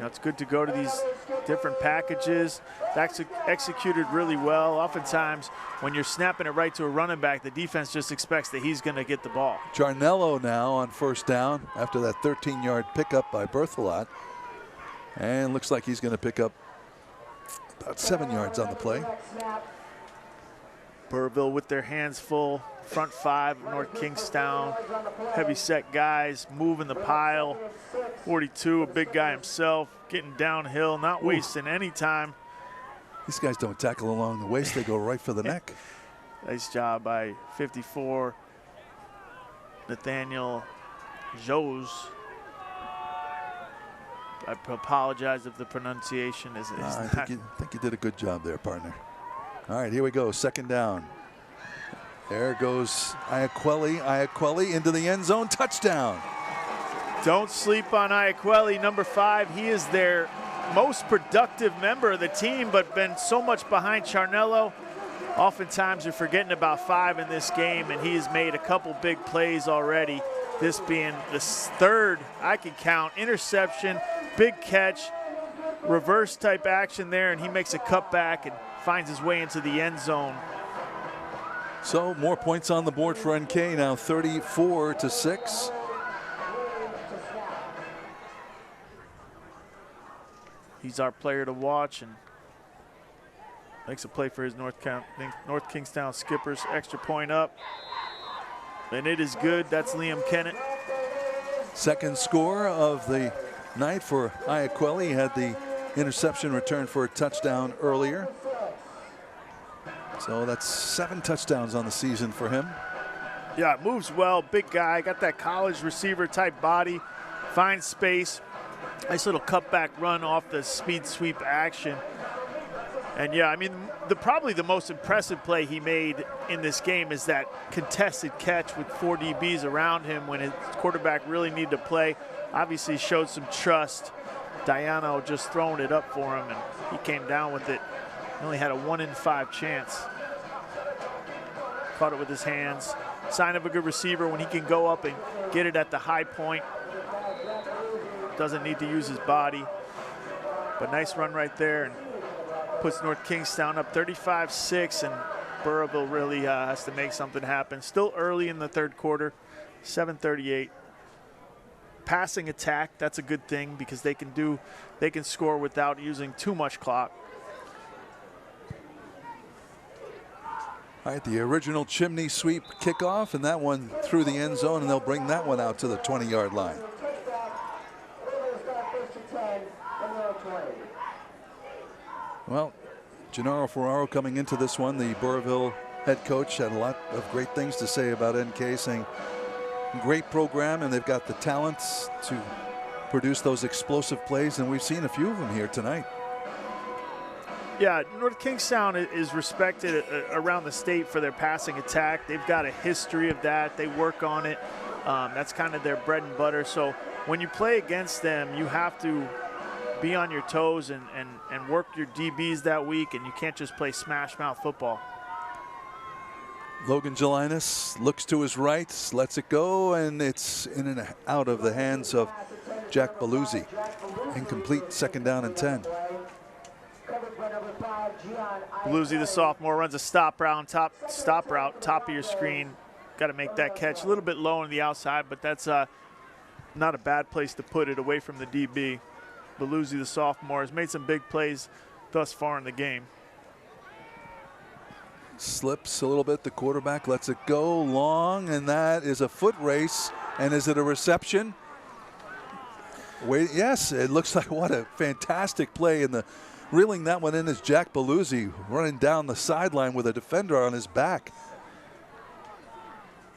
It's good to go to these different packages. That's executed really well. Oftentimes, when you're snapping it right to a running back, the defense just expects that he's going to get the ball. Charnello now on first down after that 13-yard pickup by Berthelot. And looks like he's going to pick up about 7 yards on the play. Burrillville with their hands full. Front five of North Kingstown. Heavy set guys moving the pile. 42, a big guy himself, getting downhill, not wasting any time. These guys don't tackle along the waist, they go right for the neck. Nice job by 54, Nathaniel Jose. I apologize if the pronunciation is I not. think you did a good job there, partner. All right, here we go, second down. There goes Iaquelli into the end zone, touchdown. Don't sleep on Iaquelli, number 5. He is their most productive member of the team, but been so much behind Charnello. Oftentimes you're forgetting about 5 in this game, and he has made a couple big plays already. This being the third I can count. Interception, big catch, reverse type action there, and he makes a cutback and finds his way into the end zone. So more points on the board for NK now, 34-6. He's our player to watch and makes a play for his North Kingstown Skippers. Extra point up, and it is good. That's Liam Kennett. Second score of the night for Iaquelli. He had the interception returned for a touchdown earlier. So that's 7 touchdowns on the season for him. Yeah, it moves well, big guy, got that college receiver type body, finds space. Nice little cutback run off the speed sweep action. And yeah, I mean, probably the most impressive play he made in this game is that contested catch with 4 DBs around him when his quarterback really needed to play. Obviously showed some trust. Diano just throwing it up for him, and he came down with it. He only had a 1 in 5 chance. Caught it with his hands. Sign of a good receiver when he can go up and get it at the high point. Doesn't need to use his body. But nice run right there, and puts North Kingstown up 35-6, and Burrillville really has to make something happen. Still early in the third quarter, 7:38. Passing attack, that's a good thing because they can score without using too much clock. All right, the original chimney sweep kickoff, and that one through the end zone, and they'll bring that one out to the 20-yard line. Well, Gennaro Ferraro coming into this one, the Burrillville head coach, had a lot of great things to say about NK, saying great program, and they've got the talents to produce those explosive plays, and we've seen a few of them here tonight. Yeah, North Kingstown is respected around the state for their passing attack. They've got a history of that. They work on it. That's kind of their bread and butter. So when you play against them, you have to be on your toes and work your DBs that week, and you can't just play smash mouth football. Logan Gelinas looks to his right, lets it go, and it's in and out of the hands of Jack Beluzzi. Incomplete, second down and 10. Beluzzi, the sophomore, runs a stop route, top of your screen. Got to make that catch a little bit low on the outside, but that's not a bad place to put it, away from the DB. Beluzzi, the sophomore, has made some big plays thus far in the game. Slips a little bit, the quarterback lets it go long, and that is a foot race. And is it a reception? Wait, yes, it looks like what a fantastic play, and the reeling that one in is Jack Beluzzi running down the sideline with a defender on his back.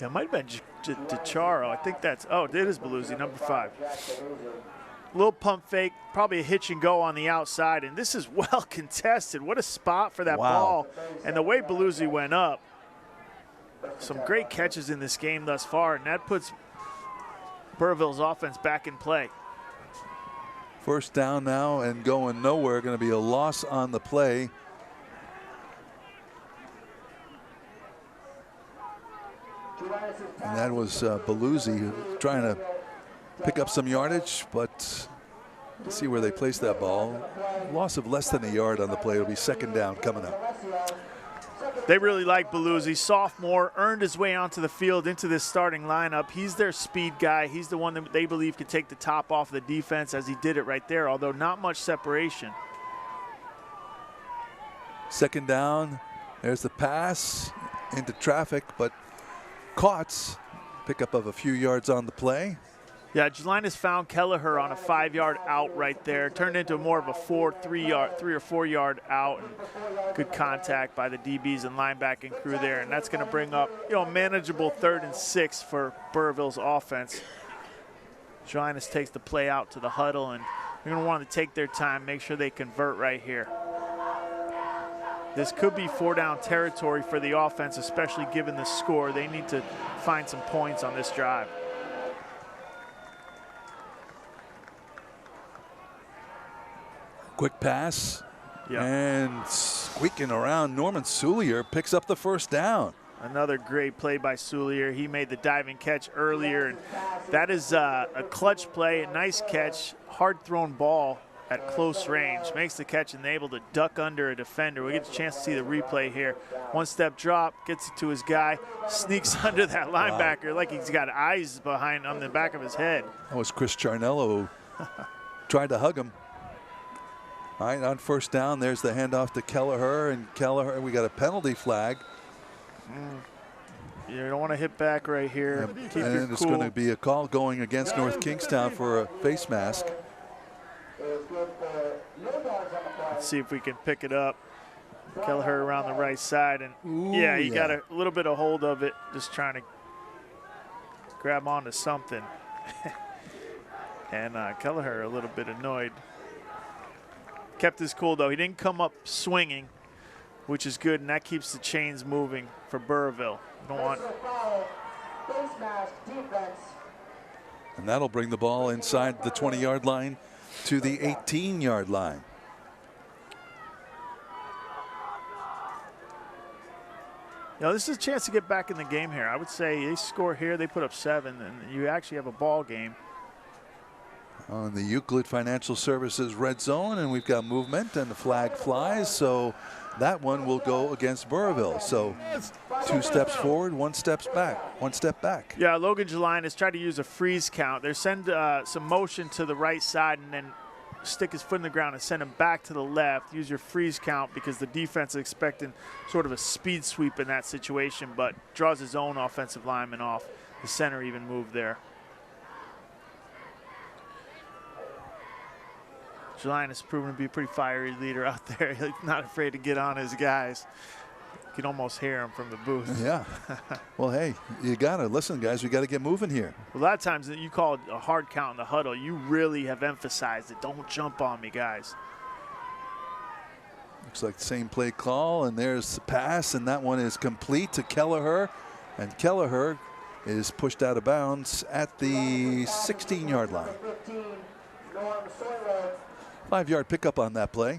Yeah, it might have been DeCharo. I think that's, oh, it is Belluzzi, number 5. Little pump fake, probably a hitch and go on the outside, and this is well contested. What a spot for that ball. And the way Belluzzi went up, some great catches in this game thus far, and that puts Burrillville's offense back in play. First down now and going nowhere. Going to be a loss on the play. And that was Belluzzi trying to pick up some yardage, but let's see where they place that ball. Loss of less than a yard on the play. It'll be second down coming up. They really like Belluzzi. Sophomore, earned his way onto the field into this starting lineup. He's their speed guy. He's the one that they believe could take the top off the defense, as he did it right there, although not much separation. Second down. There's the pass into traffic, but caught. Pickup of a few yards on the play. Yeah, Jelinus found Kelleher on a 5-yard out right there. Turned into more of a 3 or 4 yard out, and good contact by the DBs and linebacking crew there. And that's going to bring up, manageable 3rd and 6 for Burrillville's offense. Jelinus takes the play out to the huddle, and they're going to want to take their time, make sure they convert right here. This could be 4-down territory for the offense, especially given the score. They need to find some points on this drive. Quick pass, and squeaking around, Norman Soulier picks up the first down. Another great play by Soulier. He made the diving catch earlier, and that is a clutch play, a nice catch, hard-thrown ball at close range. Makes the catch and able to duck under a defender. We get a chance to see the replay here. One-step drop, gets it to his guy, sneaks under that linebacker like he's got eyes behind on the back of his head. That was Chris Charnello who tried to hug him. All right, on first down, there's the handoff to Kelleher, and Kelleher, we got a penalty flag. You don't want to hit back right here. Yep. Keep and it's going to be a call going against North Kingstown for a face mask. Let's see if we can pick it up. Kelleher around the right side, and he got a little bit of hold of it, just trying to grab onto something. And Kelleher a little bit annoyed. Kept his cool, though. He didn't come up swinging, which is good, and that keeps the chains moving for Burrillville. Don't want. And that'll bring the ball inside the 20-yard line to the 18-yard line. This is a chance to get back in the game here. I would say they score here, they put up 7, and you actually have a ball game. On the Euclid Financial Services red zone, and we've got movement, and the flag flies, so that one will go against Burrillville. So 2 steps forward, 1 step back. Yeah, Logan Jelinus tried to use a freeze count. They send some motion to the right side and then stick his foot in the ground and send him back to the left. Use your freeze count because the defense is expecting sort of a speed sweep in that situation, but draws his own offensive lineman off. The center even moved there. Jelinus proven to be a pretty fiery leader out there. He's not afraid to get on his guys. You can almost hear him from the booth. Yeah. Well, hey, you got to listen, guys. We got to get moving here. A lot of times you call it a hard count in the huddle. You really have emphasized it. Don't jump on me, guys. Looks like the same play call, and there's the pass, and that one is complete to Kelleher, and Kelleher is pushed out of bounds at the 16-yard line. 5-yard pickup on that play.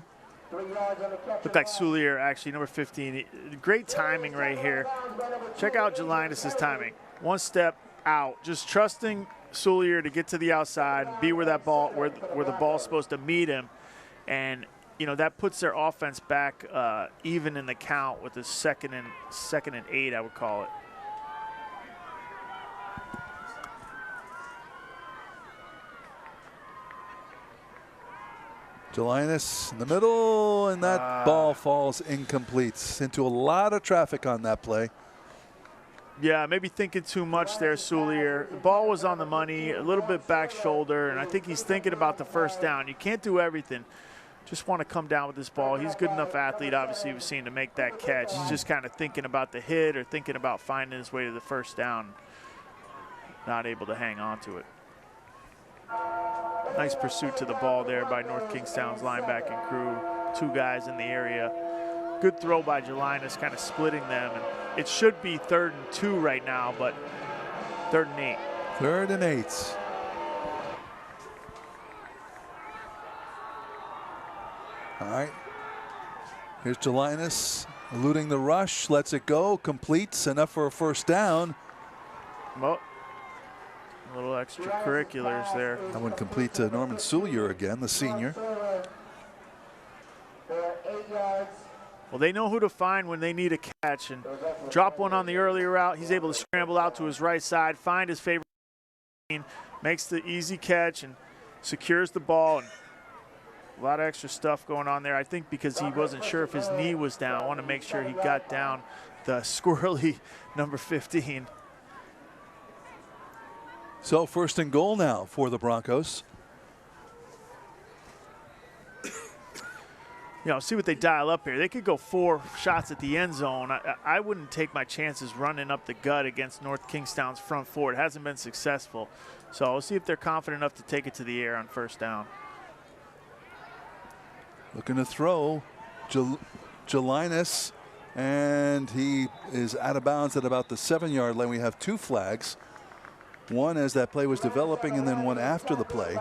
Looked like Soulier, actually, number 15. Great timing right here. Check out Jelinus' timing. 1 step out, just trusting Soulier to get to the outside and be where that ball, where the ball's supposed to meet him, and that puts their offense back even in the count with the second and 8, I would call it. Jelinus in the middle, and that ball falls incomplete. Into a lot of traffic on that play. Yeah, maybe thinking too much there, Soulier. The ball was on the money, a little bit back shoulder, and I think he's thinking about the first down. You can't do everything. Just want to come down with this ball. He's a good enough athlete, obviously, we've seen, to make that catch. He's just kind of thinking about the hit or thinking about finding his way to the first down. not able to hang on to it. Nice pursuit to the ball there by North Kingstown's linebacking crew. 2 guys in the area. Good throw by Jelinas, kind of splitting them. And it should be 3rd and 2 right now, but 3rd and 8. 3rd and 8. All right. Here's Jelinas eluding the rush, lets it go, completes, enough for a first down. Well, a little extracurriculars there. That one complete to Norman Soulier again, the senior. Well, they know who to find when they need a catch, and drop one on the earlier route. He's able to scramble out to his right side, find his favorite, makes the easy catch and secures the ball. And a lot of extra stuff going on there. I think because he wasn't sure if his knee was down. I want to make sure he got down the squirrely number 15. So 1st and goal now for the Broncos. You know, see what they dial up here. They could go 4 shots at the end zone. I wouldn't take my chances running up the gut against North Kingstown's front 4. It hasn't been successful. So we'll see if they're confident enough to take it to the air on 1st down. Looking to throw, Jelinas, and he is out of bounds at about the 7-yard line. We have 2 flags. One as that play was developing, and then one after the play.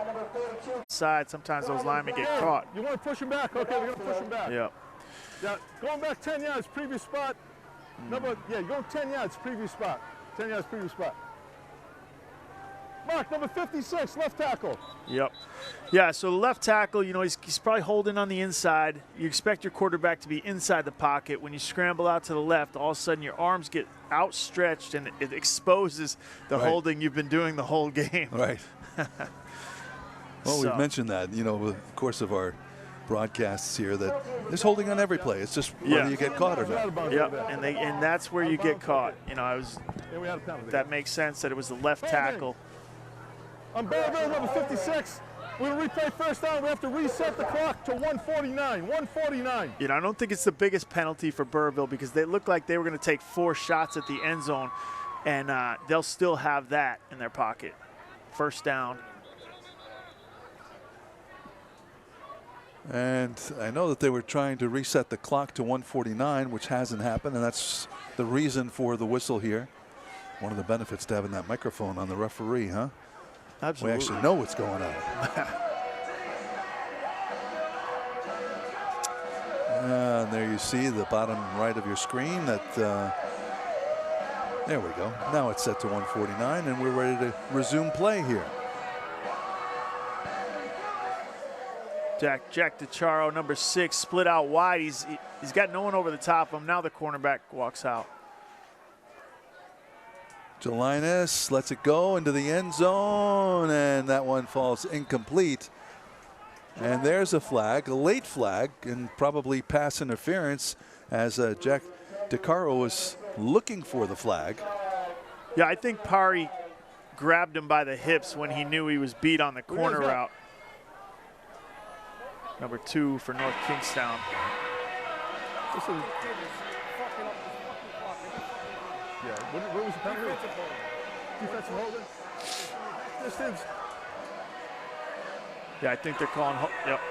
Side, sometimes those linemen get caught. You want to push him back? Okay, we're going to push him back. Yep. Yeah, going back 10 yards, previous spot. You're going 10 yards, previous spot. 10 yards, previous spot. Mark, number 56, left tackle. Yep. Yeah, so the left tackle, you know, he's probably holding on the inside. You expect your quarterback to be inside the pocket. When you scramble out to the left, all of a sudden your arms get outstretched and it exposes the holding you've been doing the whole game. Right. Well, we've mentioned that, you know, over the course of our broadcasts here, that there's holding on every play. It's just whether you get caught or not. Yep, and that's where you get caught. You know, that makes sense that it was the left tackle. On Burrillville, number 56, we're going to replay 1st down. We have to reset the clock to 149. 149. You know, I don't think it's the biggest penalty for Burrillville because they looked like they were going to take 4 shots at the end zone, and they'll still have that in their pocket. 1st down. And I know that they were trying to reset the clock to 149, which hasn't happened, and that's the reason for the whistle here. One of the benefits to having that microphone on the referee, huh? Absolutely. We actually know what's going on. And there you see the bottom right of your screen that there we go. Now it's set to 149, and we're ready to resume play here. Jack DeCharo, number 6, split out wide. He's got no one over the top of him. Now the cornerback walks out. Jelinas lets it go into the end zone, and that one falls incomplete. And there's a flag, a late flag, and probably pass interference as Jack DeCaro was looking for the flag. Yeah, I think Pari grabbed him by the hips when he knew he was beat on the corner route. Number 2 for North Kingstown. What was the penalty? Defensive holding? Distance. Yeah, I think they're calling.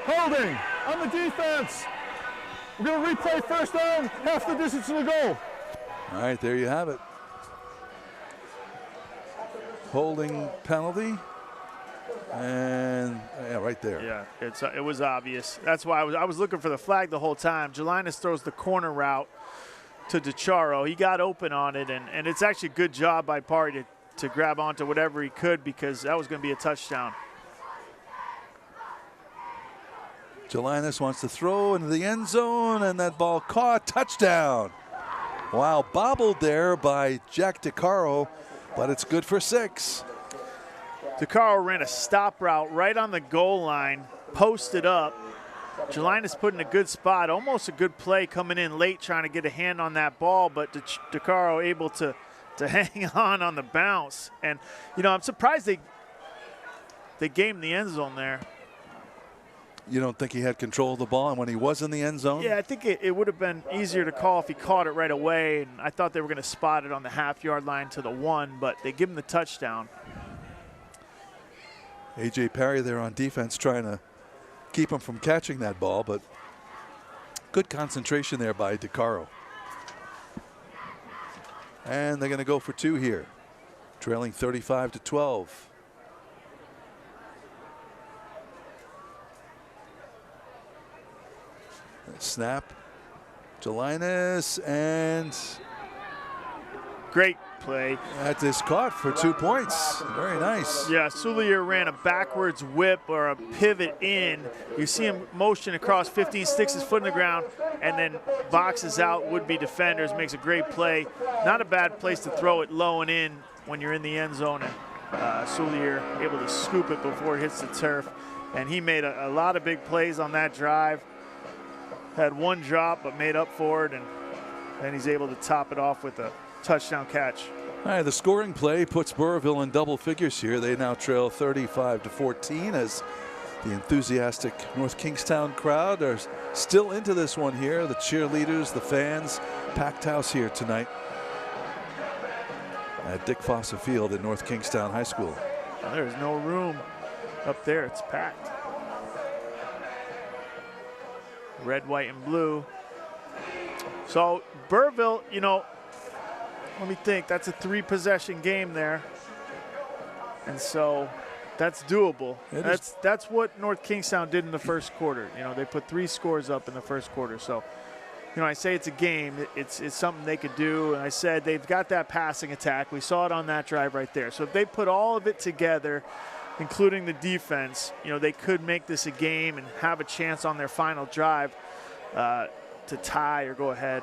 Holding on the defense. We're going to replay 1st down, half the distance to the goal. All right, there you have it. Holding penalty. And yeah, right there. Yeah, it was obvious. That's why I was looking for the flag the whole time. Jelinas throws the corner route to DeCharo. He got open on it, and it's actually a good job by Pari to grab onto whatever he could because that was going to be a touchdown. Jelinas wants to throw into the end zone, and that ball caught. Touchdown. Wow, bobbled there by Jack DeCaro, but it's good for 6. DeCaro ran a stop route right on the goal line, posted up. Jelinas put in a good spot, almost a good play coming in late trying to get a hand on that ball, but DeCaro able to hang on the bounce. And, you know, I'm surprised they gave him the end zone there. you don't think he had control of the ball, and when he was in the end zone? Yeah, I think it would have been easier to call if he caught it right away, and I thought they were going to spot it on the half-yard line to the 1, but they give him the touchdown. A.J. Perry there on defense trying to keep him from catching that ball, but good concentration there by DeCaro. And they're going to go for 2 here, trailing 35-12. Snap to Linus, and great play. That is caught for 2 points. Very nice. Yeah, Soulier ran a backwards whip or a pivot in. You see him motion across 15, sticks his foot in the ground, and then boxes out would-be defenders, makes a great play. Not a bad place to throw it low and in when you're in the end zone, and Soulier able to scoop it before it hits the turf. And he made a lot of big plays on that drive. Had one drop, but made up for it, and then he's able to top it off with a touchdown catch. All right, the scoring play puts Burrillville in double figures here. They now trail 35-14 as the enthusiastic North Kingstown crowd are still into this one here. The cheerleaders, the fans, packed house here tonight at Dick Fossa Field at North Kingstown High School. There's no room up there. It's packed. Red, white, and blue. So Burrillville, you know, let me think. That's a 3-possession game there, and so that's doable. That's what North Kingstown did in the first quarter. You know, they put 3 scores up in the first quarter. So, you know, I say it's a game. It's something they could do. And I said they've got that passing attack. We saw it on that drive right there. So if they put all of it together, including the defense, you know, they could make this a game and have a chance on their final drive to tie or go ahead.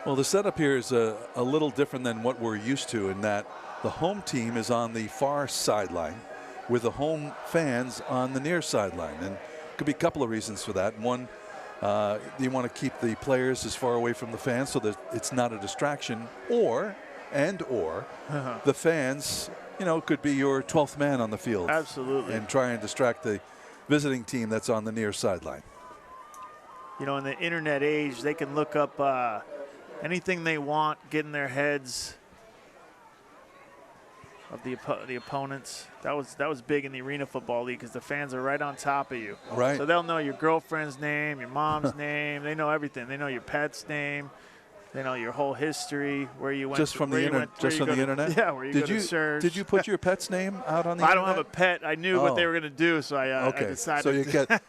Well, the setup here is a little different than what we're used to in that the home team is on the far sideline with the home fans on the near sideline. And could be a couple of reasons for that. One, you want to keep the players as far away from the fans so that it's not a distraction, or the fans, you know, could be your 12th man on the field. Absolutely. And try and distract the visiting team that's on the near sideline. You know, in the internet age, they can look up anything they want, get in their heads of the opponents. That was big in the Arena Football League because the fans are right on top of you. Right. So they'll know your girlfriend's name, your mom's name. They know everything. They know your pet's name. They know your whole history, where you went. Just from the internet. Just from the internet. Yeah, where you go to search. Did you put your pet's name out on the internet? I don't have a pet. I knew what they were going to do, so I decided. So you get,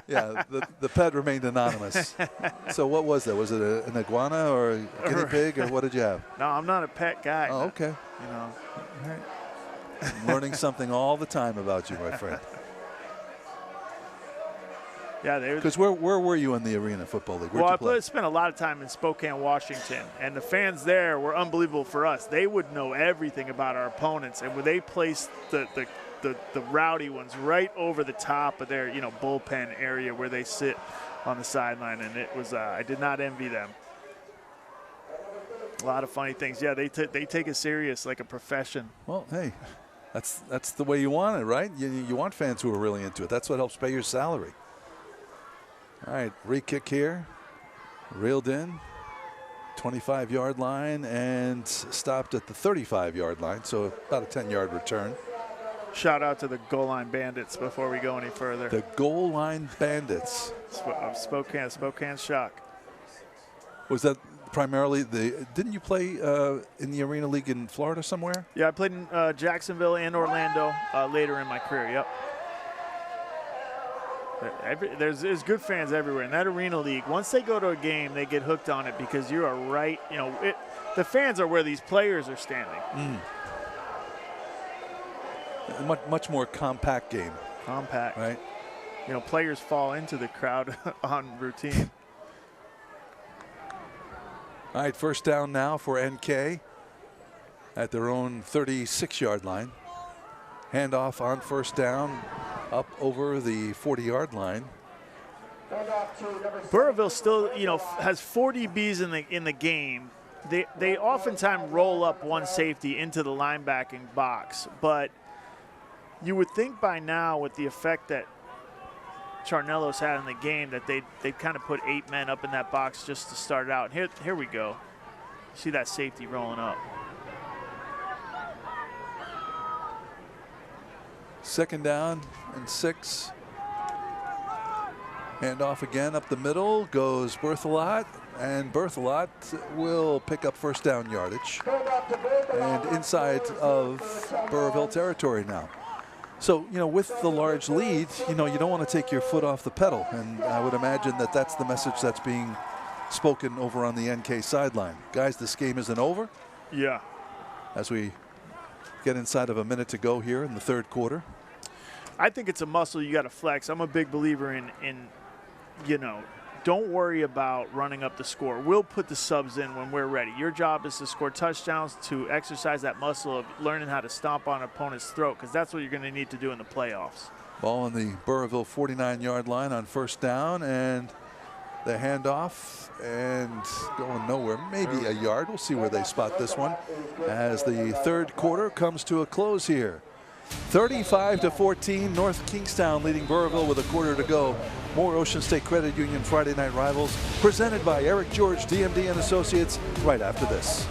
yeah, the pet remained anonymous. So what was that? Was it an iguana or a guinea pig, or what did you have? No, I'm not a pet guy. Oh, okay. You know. All right. I'm learning something all the time about you, my friend. Yeah, because where were you in the Arena Football League? Well, I spent a lot of time in Spokane, Washington, and the fans there were unbelievable for us. They would know everything about our opponents, and when they placed the rowdy ones right over the top of their, you know, bullpen area where they sit on the sideline, and it was I did not envy them. A lot of funny things. Yeah, they take it serious like a profession. Well, hey, that's the way you want it, right? You want fans who are really into it. That's what helps pay your salary. All right, re-kick here, reeled in, 25-yard line, and stopped at the 35-yard line, so about a 10-yard return. Shout out to the goal line bandits before we go any further. The goal line bandits. Spokane Shock. Was that primarily didn't you play in the Arena League in Florida somewhere? Yeah, I played in Jacksonville and Orlando later in my career, yep. There's good fans everywhere. In that Arena League, once they go to a game, they get hooked on it because you are right. You know, the fans are where these players are standing. Much more compact game. Compact. Right. You know, players fall into the crowd on routine. All right, first down now for NK at their own 36-yard line. Handoff on first down. Up over the 40-yard line. Burrillville still, you know, has 4 DBs in the game. They oftentimes roll up one safety into the linebacking box, but You would think by now, with the effect that Charnello's had in the game, that they'd kind of put 8 men up in that box just to start it out. And here we go. See that safety rolling up. Second down and 6. Hand off again up the middle goes Berthelot, and Berthelot will pick up first down yardage. And inside of Burrillville territory now. So, you know, with the large lead, you know, you don't want to take your foot off the pedal. And I would imagine that that's the message that's being spoken over on the NK sideline. Guys, this game isn't over. Yeah. As we get inside of a minute to go here in the third quarter. I think it's a muscle you got to flex. I'm a big believer in, you know, don't worry about running up the score. We'll put the subs in when we're ready. Your job is to score touchdowns, to exercise that muscle of learning how to stomp on an opponent's throat, because that's what you're going to need to do in the playoffs. Ball on the Burrillville 49-yard line on first down, and the handoff and going nowhere, maybe a yard. We'll see where they spot this one as the third quarter comes to a close here. 35-14, North Kingstown leading Burrillville with a quarter to go. More Ocean State Credit Union Friday Night Rivals presented by Eric George, DMD and Associates right after this.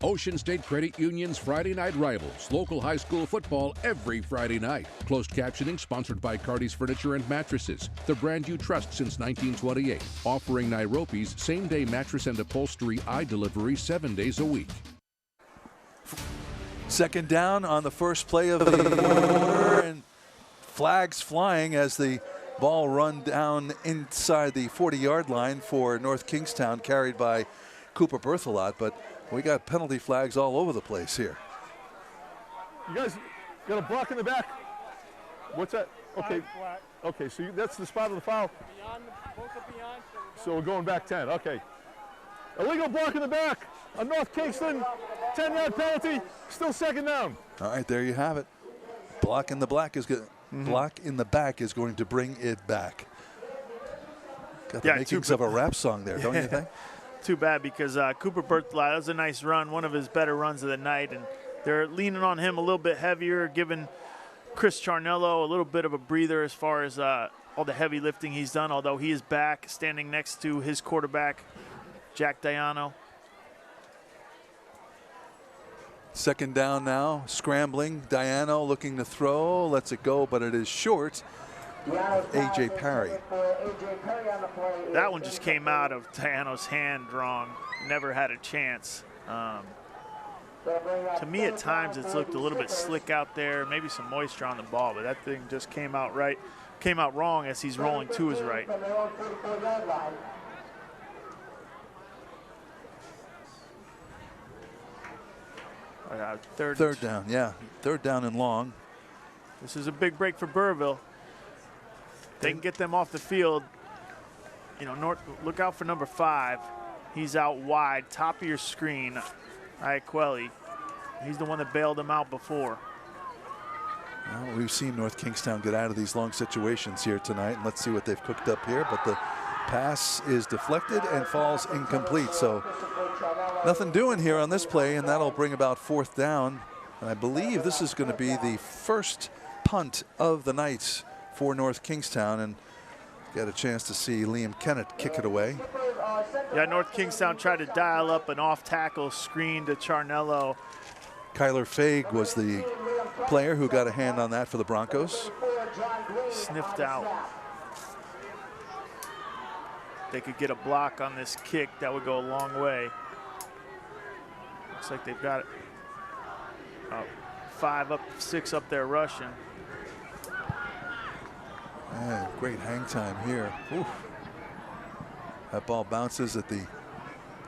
Ocean State Credit Union's Friday Night Rivals, local high school football every Friday night. Closed captioning sponsored by Cardi's Furniture and Mattresses, the brand you trust since 1928, offering Nairobi's same-day mattress and upholstery eye delivery 7 days a week. Second down on the first play of the quarter, and flags flying as the ball run down inside the 40-yard line for North Kingstown, carried by Cooper Berthelot, but we got penalty flags all over the place here. You guys got a block in the back. What's that? Okay. Okay, so that's the spot of the foul. So we're going back 10. Okay. Illegal block in the back on North Kingston. 10-yard penalty. Still second down. All right, there you have it. Block in the black is good. Block in the back is going to bring it back. Got the makings of a rap song there, don't you think? Too bad, because Cooper Berthelot, that was a nice run, one of his better runs of the night, and they're leaning on him a little bit heavier, giving Chris Charnello a little bit of a breather as far as all the heavy lifting he's done, although he is back standing next to his quarterback, Jack Diano. Second down now, scrambling. Diano looking to throw, lets it go, but it is short. A.J. Parry. That one just came out of Diano's hand wrong. Never had a chance. To me, at times, it's looked a little bit slick out there. Maybe some moisture on the ball, but that thing just came out right. Came out wrong as he's rolling to his right. Third down, yeah. Third down and long. This is a big break for Burrillville. They can get them off the field. You know, look out for number 5. He's out wide, top of your screen. Iaquelli. He's the one that bailed him out before. Well, we've seen North Kingstown get out of these long situations here tonight, and let's see what they've cooked up here. But the pass is deflected and falls incomplete. So nothing doing here on this play, and that'll bring about fourth down. And I believe this is going to be the first punt of the night for North Kingstown, and got a chance to see Liam Kennett kick it away. Yeah, North Kingstown tried to dial up an off-tackle screen to Charnello. Kyler Faig was the player who got a hand on that for the Broncos. Sniffed out. they could get a block on this kick, that would go a long way. Looks like they've got 5 up, 6 up there rushing. Man, great hang time here. Oof. That ball bounces at the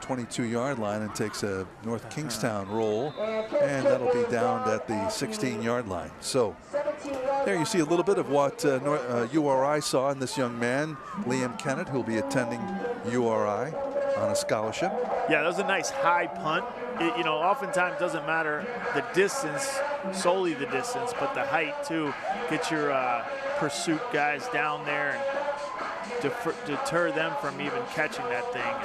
22-yard line and takes a North Kingstown roll, and that'll be down at the 16-yard line. So there you see a little bit of what URI saw in this young man, Liam Kennett, who'll be attending URI on a scholarship. Yeah, that was a nice high punt. It, you know, oftentimes doesn't matter the distance, solely the distance, but the height too. Get your pursuit guys down there and deter them from even catching that thing.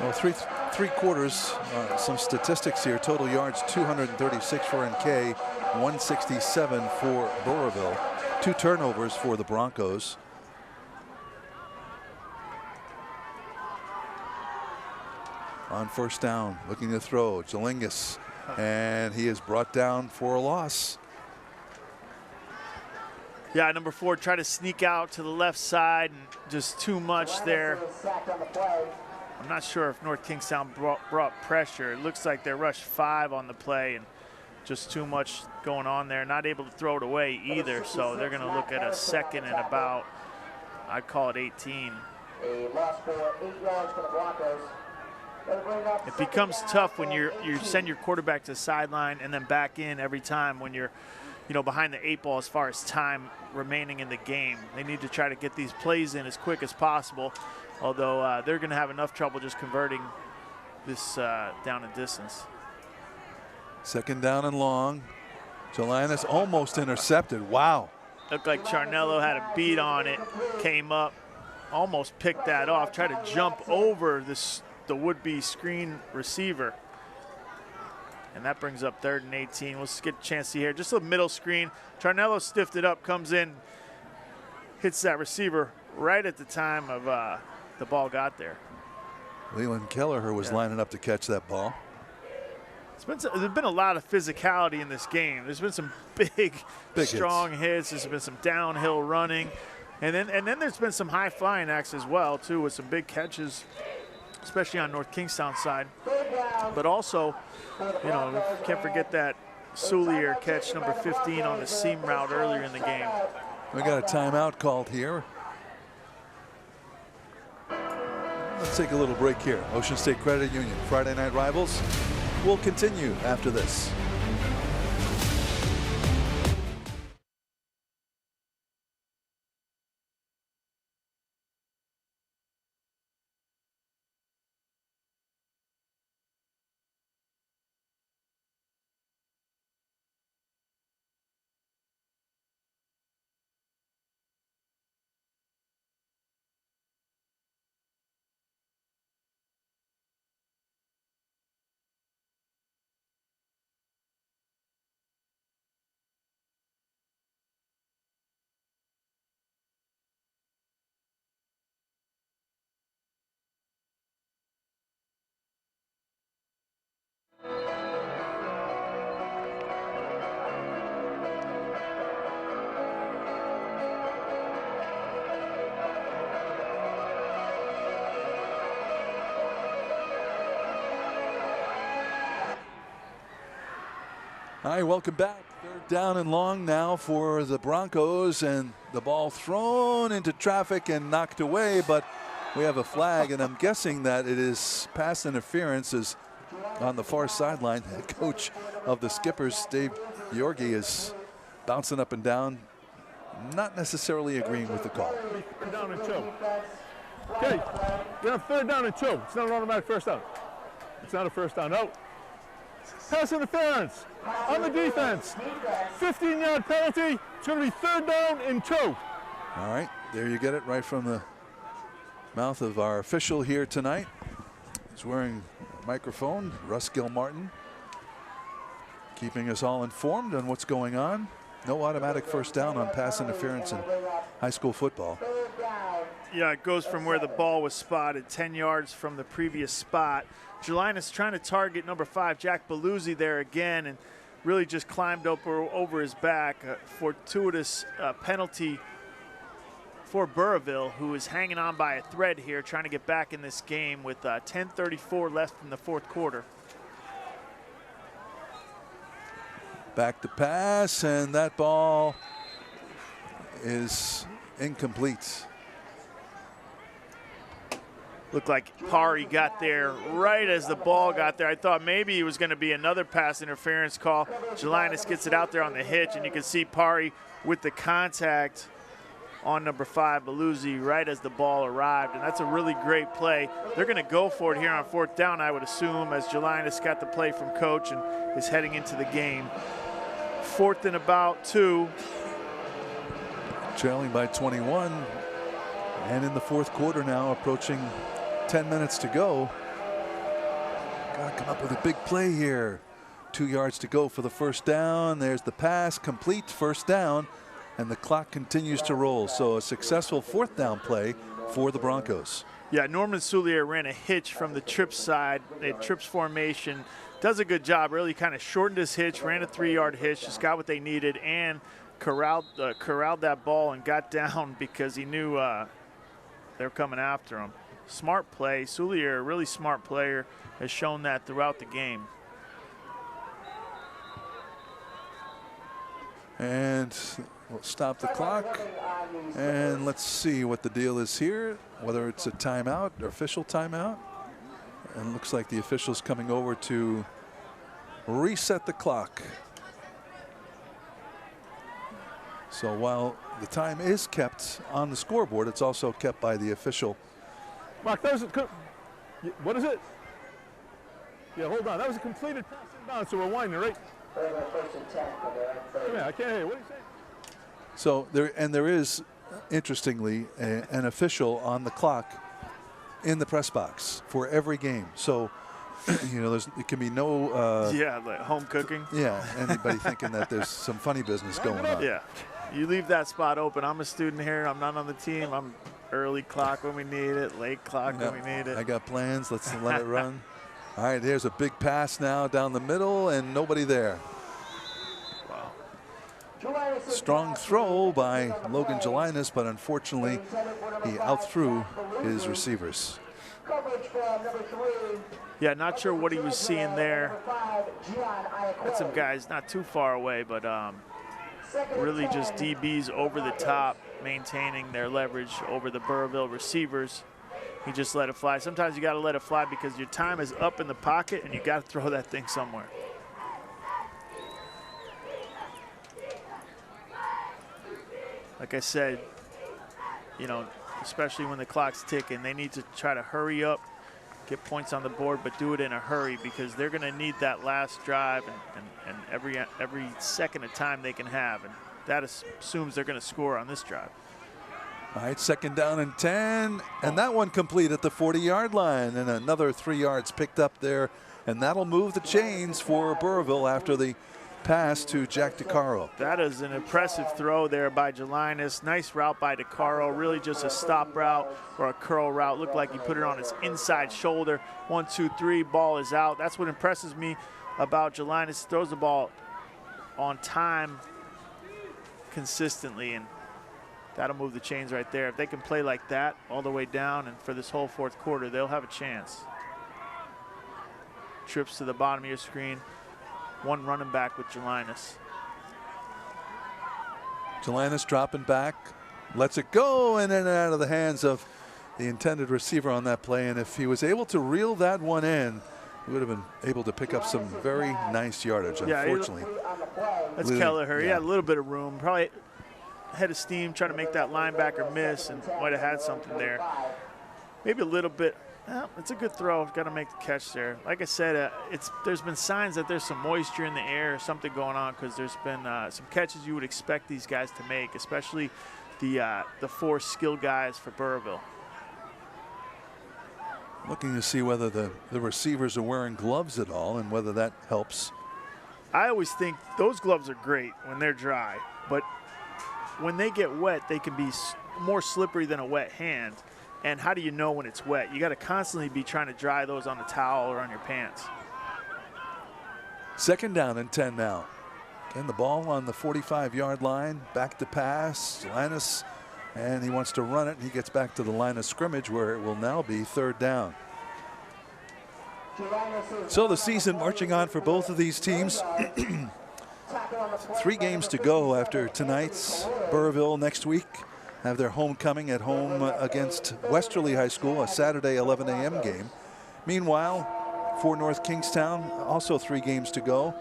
Well, three quarters, some statistics here. Total yards, 236 for NK, 167 for Burrillville. 2 turnovers for the Broncos. On first down, looking to throw, Jalingus, and he is brought down for a loss. Yeah, number 4 tried to sneak out to the left side, and just too much there. I'm not sure if North Kingstown brought pressure. It looks like they rushed 5 on the play, and just too much going on there. Not able to throw it away either, so they're going to look at a second and about, I'd call it 18. A loss for 8 yards for the Broncos. It becomes tough when you send your quarterback to the sideline and then back in every time when you're, you know, behind the 8 ball as far as time remaining in the game. They need to try to get these plays in as quick as possible, although they're going to have enough trouble just converting this down and distance. Second down and long. Jelinas almost intercepted. Wow. Looked like Charnello had a beat on it, came up, almost picked that off, tried to jump over the would-be screen receiver. And that brings up 3rd and 18. Let's get a chance to see here. Just a middle screen. Charnello stiffed it up, comes in, hits that receiver right at the time of the ball got there. Leland Kelleher was lining up to catch that ball. There's been a lot of physicality in this game. There's been some big strong hits. There's been some downhill running. And then there's been some high-flying acts as well, too, with some big catches, especially on North Kingstown side. But also, you know, can't forget that Soulier catch, number 15, on the seam route earlier in the game. We got a timeout called here. Let's take a little break here. Ocean State Credit Union, Friday Night Rivals. We'll continue after this. All right, welcome back. 3rd down and long now for the Broncos, and the ball thrown into traffic and knocked away, but we have a flag, and I'm guessing that it is pass interference. Is on the far sideline. The coach of the Skippers, Dave Yorgi, is bouncing up and down, not necessarily agreeing with the call. 3rd down and 2. Okay, we have 3rd down and 2. It's not an automatic first down. It's not a first down. No. Pass interference on the defense. 15-yard penalty. It's going to be 3rd down and 2. All right, there you get it right from the mouth of our official here tonight. He's wearing a microphone, Russ Gilmartin, keeping us all informed on what's going on. No automatic first down on pass interference in high school football. Yeah, it goes from where the ball was spotted, 10 yards from the previous spot. Jelinas trying to target number 5, Jack Beluzzi, there again, and really just climbed over his back. A fortuitous penalty for Burrillville, who is hanging on by a thread here, trying to get back in this game with 10:34 left in the fourth quarter. Back to pass, and that ball is incomplete. Looked like Pari got there right as the ball got there. I thought maybe it was going to be another pass interference call. Jelinas gets it out there on the hitch, and you can see Pari with the contact on number 5, Beluzzi, right as the ball arrived, and that's a really great play. They're going to go for it here on 4th down, I would assume, as Jelinas got the play from coach and is heading into the game. 4th and about 2. Trailing by 21, and in the fourth quarter now, approaching 10 minutes to go. Got to come up with a big play here. 2 yards to go for the first down. There's the pass, complete, first down, and the clock continues to roll. So a successful 4th down play for the Broncos. Yeah, Norman Soulier ran a hitch from the trips side, a trips formation. Does a good job, really kind of shortened his hitch, ran a 3-yard hitch, just got what they needed, and corralled that ball and got down because he knew they were coming after him. Smart play. Soulier, a really smart player, has shown that throughout the game. And we'll stop the clock, and let's see what the deal is here, whether it's a timeout or official timeout. And it looks like the official's coming over to reset the clock. So while the time is kept on the scoreboard, it's also kept by the official. Mark, that was what is it? Yeah, hold on. That was a completed pass inbound, so we're winding, right? Come here, I can't hear you. What are you saying? So there is, interestingly, an official on the clock in the press box for every game. So, you know, there can be no yeah, like home cooking. Yeah, anybody thinking that there's some funny business going on. Yeah, you leave that spot open. I'm a student here. I'm not on the team. I'm early clock when we need it, late clock when we need it. I got plans. Let's let it run. All right, here's a big pass now down the middle, and nobody there. Wow. Strong throw by Logan Jelinas, but unfortunately, he outthrew his receivers. Yeah, not sure what he was seeing there. Had some guys not too far away, but really just DBs over the top, maintaining their leverage over the Burrillville receivers. He just let it fly. Sometimes you got to let it fly because your time is up in the pocket and you got to throw that thing somewhere. Like I said, you know, especially when the clock's ticking, they need to try to hurry up, get points on the board, but do it in a hurry because they're going to need that last drive and every second of time they can have. And that assumes they're going to score on this drive. All right, 2nd down and 10, and that one complete at the 40-yard line, and another 3 yards picked up there, and that'll move the chains for Burrillville after the pass to Jack DeCaro. That is an impressive throw there by Jelinas. Nice route by DeCaro, really just a stop route or a curl route. Looked like he put it on his inside shoulder. 1, 2, 3, ball is out. That's what impresses me about Jelinas. He throws the ball on time consistently, and that'll move the chains right there. If they can play like that all the way down and for this whole fourth quarter, they'll have a chance. Trips to the bottom of your screen. One running back with Jelinas. Jelinas dropping back, lets it go, and then out of the hands of the intended receiver on that play. And if he was able to reel that one in, he would have been able to pick up some very nice yardage, unfortunately. That's Kelleher. He had a little bit of room. Probably head of steam trying to make that linebacker miss and might have had something there. Maybe a little bit. Well, it's a good throw. Got to make the catch there. Like I said, there's been signs that there's some moisture in the air or something going on because there's been some catches you would expect these guys to make, especially the 4 skilled guys for Burrillville. Looking to see whether the receivers are wearing gloves at all and whether that helps. I always think those gloves are great when they're dry, but when they get wet, they can be more slippery than a wet hand. And how do you know when it's wet? You got to constantly be trying to dry those on the towel or on your pants. 2nd down and 10 now. Again, the ball on the 45-yard line. Back to pass. Jelinas And he wants to run it. He gets back to the line of scrimmage where it will now be 3rd down. So the season marching on for both of these teams. 3 games to go after tonight's. Burrillville next week have their homecoming at home against Westerly High School, a Saturday 11 a.m. game. Meanwhile, for North Kingstown, also 3 games to go,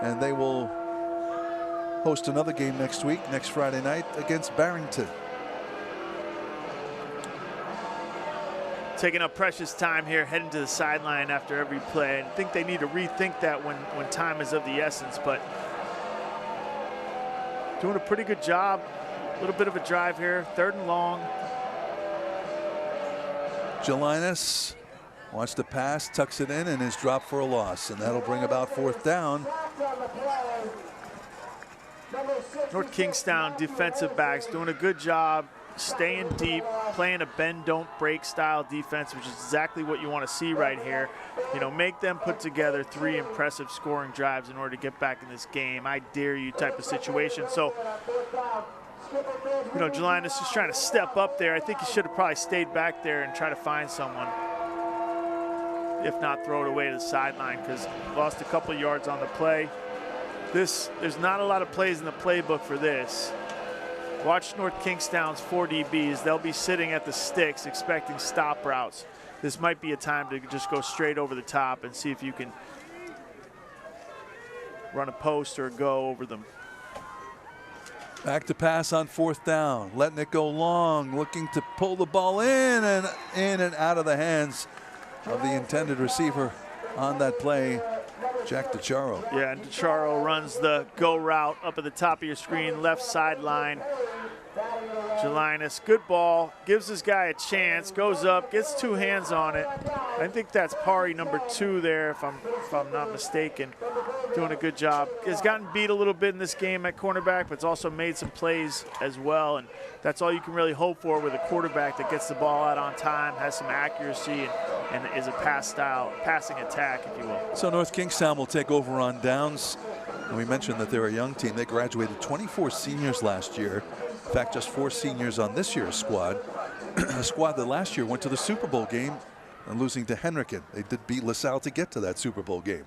and they will host another game next week, next Friday night, against Barrington. Taking up precious time here, heading to the sideline after every play. I think they need to rethink that when time is of the essence, but doing a pretty good job. A little bit of a drive here, 3rd and long. Jelinas wants to pass, tucks it in, and is dropped for a loss, and that'll bring about 4th down. North Kingstown defensive backs doing a good job staying deep, playing a bend don't break style defense, which is exactly what you want to see right here. You know, make them put together 3 impressive scoring drives in order to get back in this game. I dare you type of situation. So, you know, Jelinas is trying to step up there. I think he should have probably stayed back there and try to find someone. If not, throw it away to the sideline, because lost a couple yards on the play. There's not a lot of plays in the playbook for this. Watch North Kingstown's 4 DBs. They'll be sitting at the sticks expecting stop routes. This might be a time to just go straight over the top and see if you can run a post or go over them. Back to pass on 4th down, letting it go long, looking to pull the ball in and out of the hands of the intended receiver on that play, Jack DeCharo. Yeah, and DeCharo runs the go route up at the top of your screen, left sideline. Jelinas, good ball, gives this guy a chance, goes up, gets 2 hands on it. I think that's Pari number 2 there, if I'm not mistaken. Doing a good job. Has gotten beat a little bit in this game at cornerback, but it's also made some plays as well, and that's all you can really hope for with a quarterback that gets the ball out on time, has some accuracy, and is a passing attack, if you will. So North Kingstown will take over on downs. And we mentioned that they're a young team. They graduated 24 seniors last year. In fact, just 4 seniors on this year's squad. A squad that last year went to the Super Bowl game and losing to Henriken. They did beat LaSalle to get to that Super Bowl game.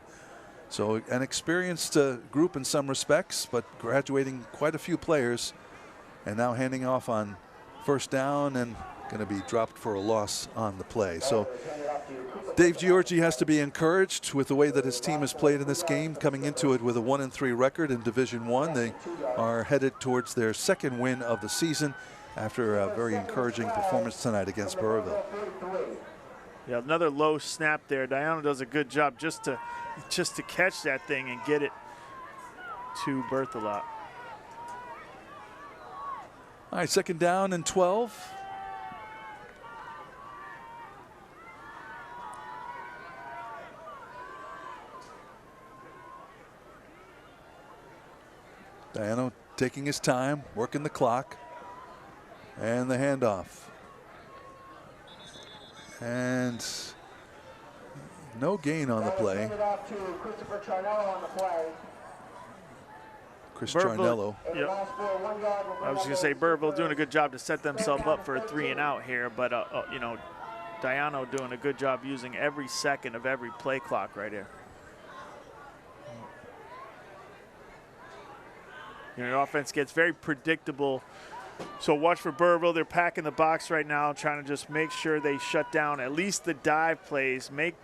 So an experienced group in some respects, but graduating quite a few players, and now handing off on 1st down and going to be dropped for a loss on the play. So Dave Giorgi has to be encouraged with the way that his team has played in this game, coming into it with a 1-3 record in Division I. They are headed towards their 2nd win of the season after a very encouraging performance tonight against Burrillville. Yeah, another low snap there. Diana does a good job just to catch that thing and get it to Berthelot. All right, 2nd down and 12. Diano taking his time, working the clock, and the handoff. And no gain on the play. Chris Charnello. Yep. I was going to say Burrillville doing a good job to set themselves up for a 3 and out here, but you know, Diano doing a good job using every second of every play clock right here. You know, your offense gets very predictable. So watch for Burrillville. They're packing the box right now, trying to just make sure they shut down at least the dive plays, make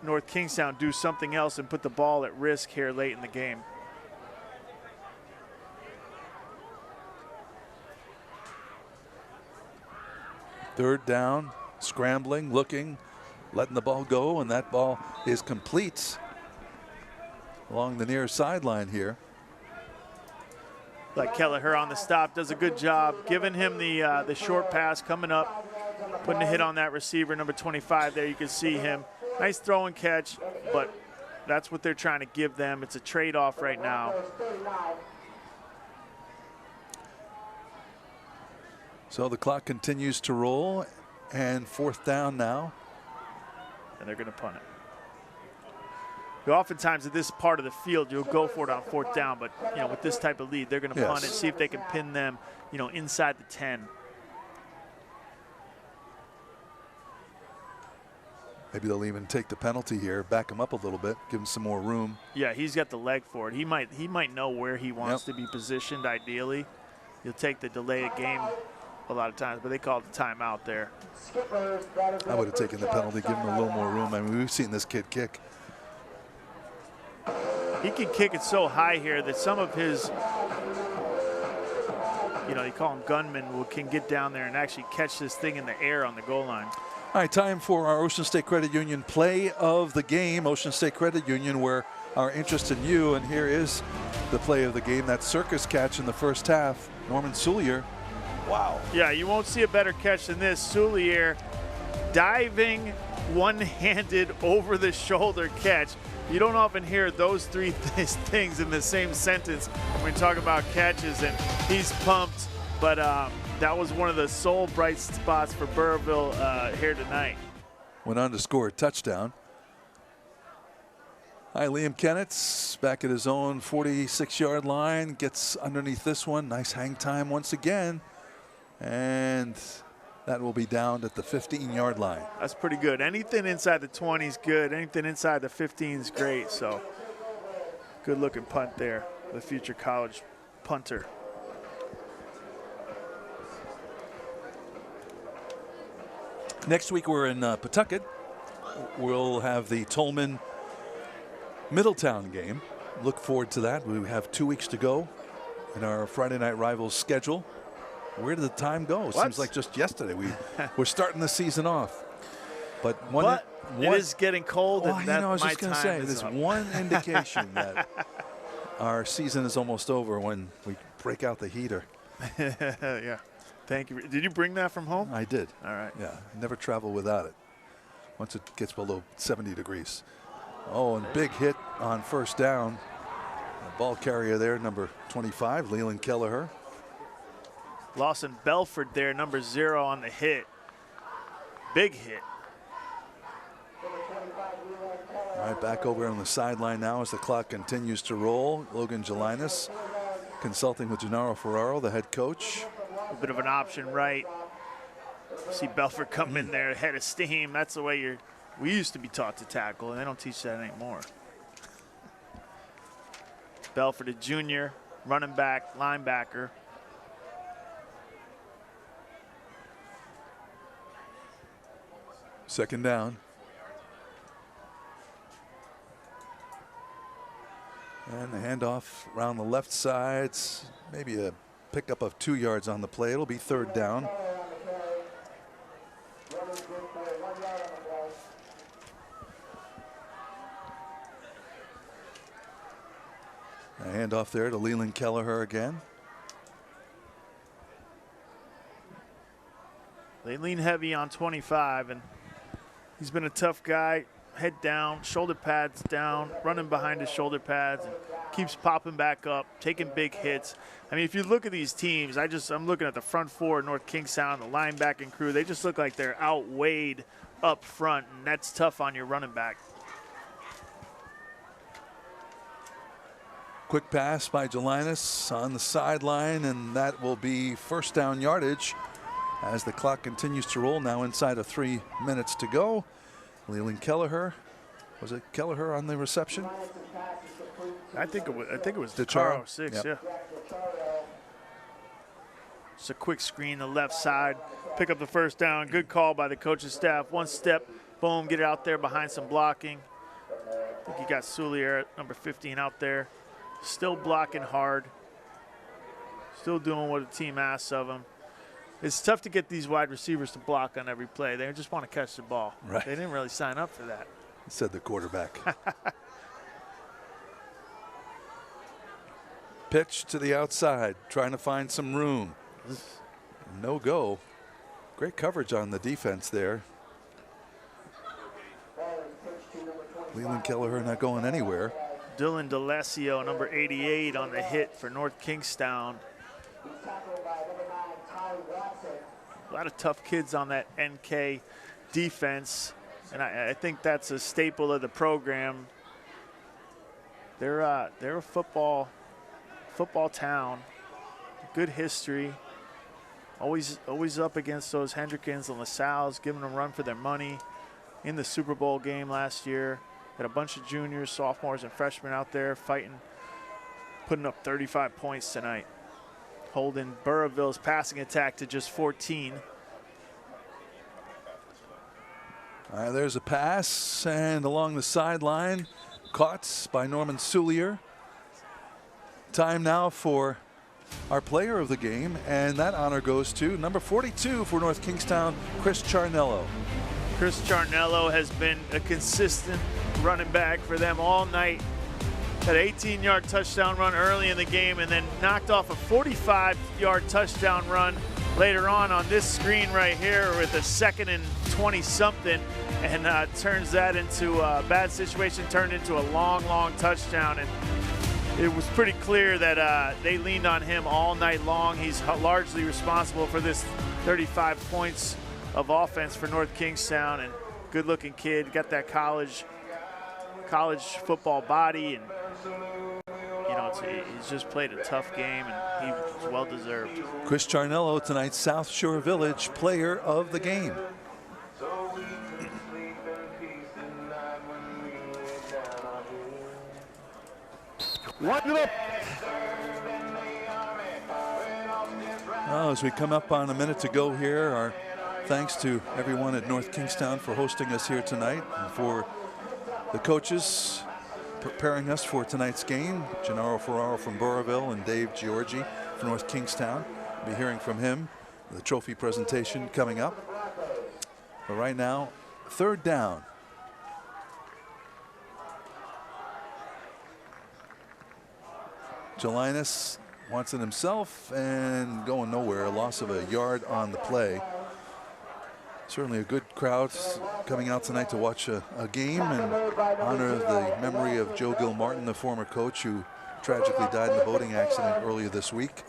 North Kingstown do something else and put the ball at risk here late in the game. Third down, scrambling, looking, letting the ball go, and that ball is complete along the near sideline here. Like Kelleher on the stop, does a good job giving him the short pass coming up, putting a hit on that receiver, number 25 there. You can see him. Nice throw and catch, but that's what they're trying to give them. It's a trade-off right now. So the clock continues to roll, and 4th down now. And they're going to punt it. Oftentimes at this part of the field, you'll go for it on 4th down, but you know, with this type of lead, they're going to punt it, see if they can pin them, you know, inside the 10. Maybe they'll even take the penalty here, back him up a little bit, give him some more room. Yeah, he's got the leg for it. He might know where he wants to be positioned ideally. He'll take the delay of game a lot of times, but they called the timeout there. I would have taken the penalty, given him a little more room. I mean, we've seen this kid kick. He can kick it so high here that some of his, you call them gunmen, can get down there and actually catch this thing in the air on the goal line. All right, time for our Ocean State Credit Union play of the game. Ocean State Credit Union, where our interest in you. And here is the play of the game. That circus catch in the first half. Norman Soulier. Wow. Yeah, you won't see a better catch than this. Soulier diving, one-handed, over-the-shoulder catch. You don't often hear those three things in the same sentence when we talk about catches, and he's pumped. But that was one of the sole bright spots for Burrillville here tonight. Went on to score a touchdown. Hi, Liam Kennetts back at his own 46-yard line. Gets underneath this one. Nice hang time once again. And that will be down at the 15-yard line. That's pretty good. Anything inside the 20 is good. Anything inside the 15 is great. So good-looking punt there, the future college punter. Next week we're in Pawtucket. We'll have the Tolman Middletown game. Look forward to that. We have 2 weeks to go in our Friday Night Rivals schedule. Where did the time go? It seems like just yesterday. We're starting the season off. But it is getting cold, and I was just going to say, there's one indication that our season is almost over when we break out the heater. Yeah. Thank you. Did you bring that from home? I did. All right. Yeah, never travel without it once it gets below 70 degrees. Oh, and big hit on first down. The ball carrier there, number 25, Leland Kelleher. Lawson Belford there, number 0 on the hit. Big hit. All right, back over on the sideline now as the clock continues to roll. Logan Gelinas consulting with Gennaro Ferraro, the head coach. A bit of an option right. See Belford come in there, head of steam. That's the way we used to be taught to tackle, and they don't teach that anymore. Belford, a junior, running back, linebacker. Second down. And the handoff around the left side. Maybe a pickup of 2 yards on the play. It'll be third down. A handoff there to Leland Kelleher again. They lean heavy on 25, and he's been a tough guy. Head down, shoulder pads down, running behind his shoulder pads, and keeps popping back up, taking big hits. I mean, if you look at these teams, I'm looking at the front four, North Kingstown, the linebacking crew. They just look like they're outweighed up front, and that's tough on your running back. Quick pass by Gelinas on the sideline, and that will be first down yardage as the clock continues to roll. Now inside of 3 minutes to go. Leland Kelleher. Was it Kelleher on the reception? I think it was DeCharo. 6, yeah. Just a quick screen to the left side. Pick up the first down. Good call by the coaching staff. One step, boom, get it out there behind some blocking. I think you got Soulier at number 15 out there. Still blocking hard. Still doing what the team asks of him. It's tough to get these wide receivers to block on every play. They just want to catch the ball. Right. They didn't really sign up for that. Said the quarterback. Pitch to the outside, trying to find some room. No go. Great coverage on the defense there. Leland Kelleher not going anywhere. Dylan DeLassio, number 88, on the hit for North Kingstown. A lot of tough kids on that NK defense, and I think that's a staple of the program. They're a football town, good history. Always up against those Hendrickens and LaSalle's, giving them a run for their money. in the Super Bowl game last year. Had a bunch of juniors, sophomores, and freshmen out there fighting, putting up 35 points tonight, holding Burrillville's passing attack to just 14. All right, there's a pass, and along the sideline, caught by Norman Soulier. Time now for our player of the game, and that honor goes to number 42 for North Kingstown, Chris Charnello. Chris Charnello has been a consistent running back for them all night. Had an 18-yard touchdown run early in the game and then knocked off a 45-yard touchdown run later on this screen right here with a 2nd and 20-something, and turns that into a bad situation, turned into a long touchdown. And it was pretty clear that they leaned on him all night long. He's largely responsible for this 35 points of offense for North Kingstown, and good-looking kid, got that college football body, and he's just played a tough game, and he was well deserved. Chris Charnello, tonight's South Shore Village player of the game. Wind it up. Well, as we come up on a minute to go here, our thanks to everyone at North Kingstown for hosting us here tonight, and for the coaches preparing us for tonight's game. Gennaro Ferraro from Burrillville and Dave Giorgi from North Kingstown. We'll be hearing from him. The trophy presentation coming up. But right now, 3rd down. Jelinas wants it himself and going nowhere. A loss of a yard on the play. Certainly a good crowd coming out tonight to watch a game and honor the memory of Joe Gilmartin, the former coach who tragically died in a boating accident earlier this week.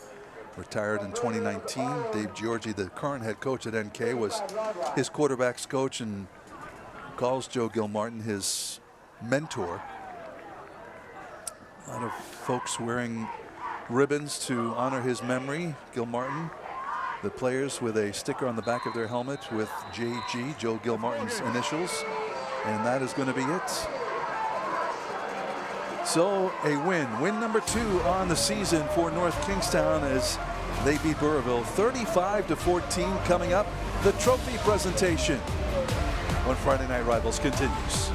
Retired in 2019. Dave Giorgi, the current head coach at NK, was his quarterback's coach and calls Joe Gilmartin his mentor. A lot of folks wearing ribbons to honor his memory. Gilmartin, the players with a sticker on the back of their helmet with JG, Joe Gilmartin's initials, and that is going to be it. So a win number 2 on the season for North Kingstown as they beat Burrillville 35-14. Coming up, the trophy presentation when Friday Night Rivals continues.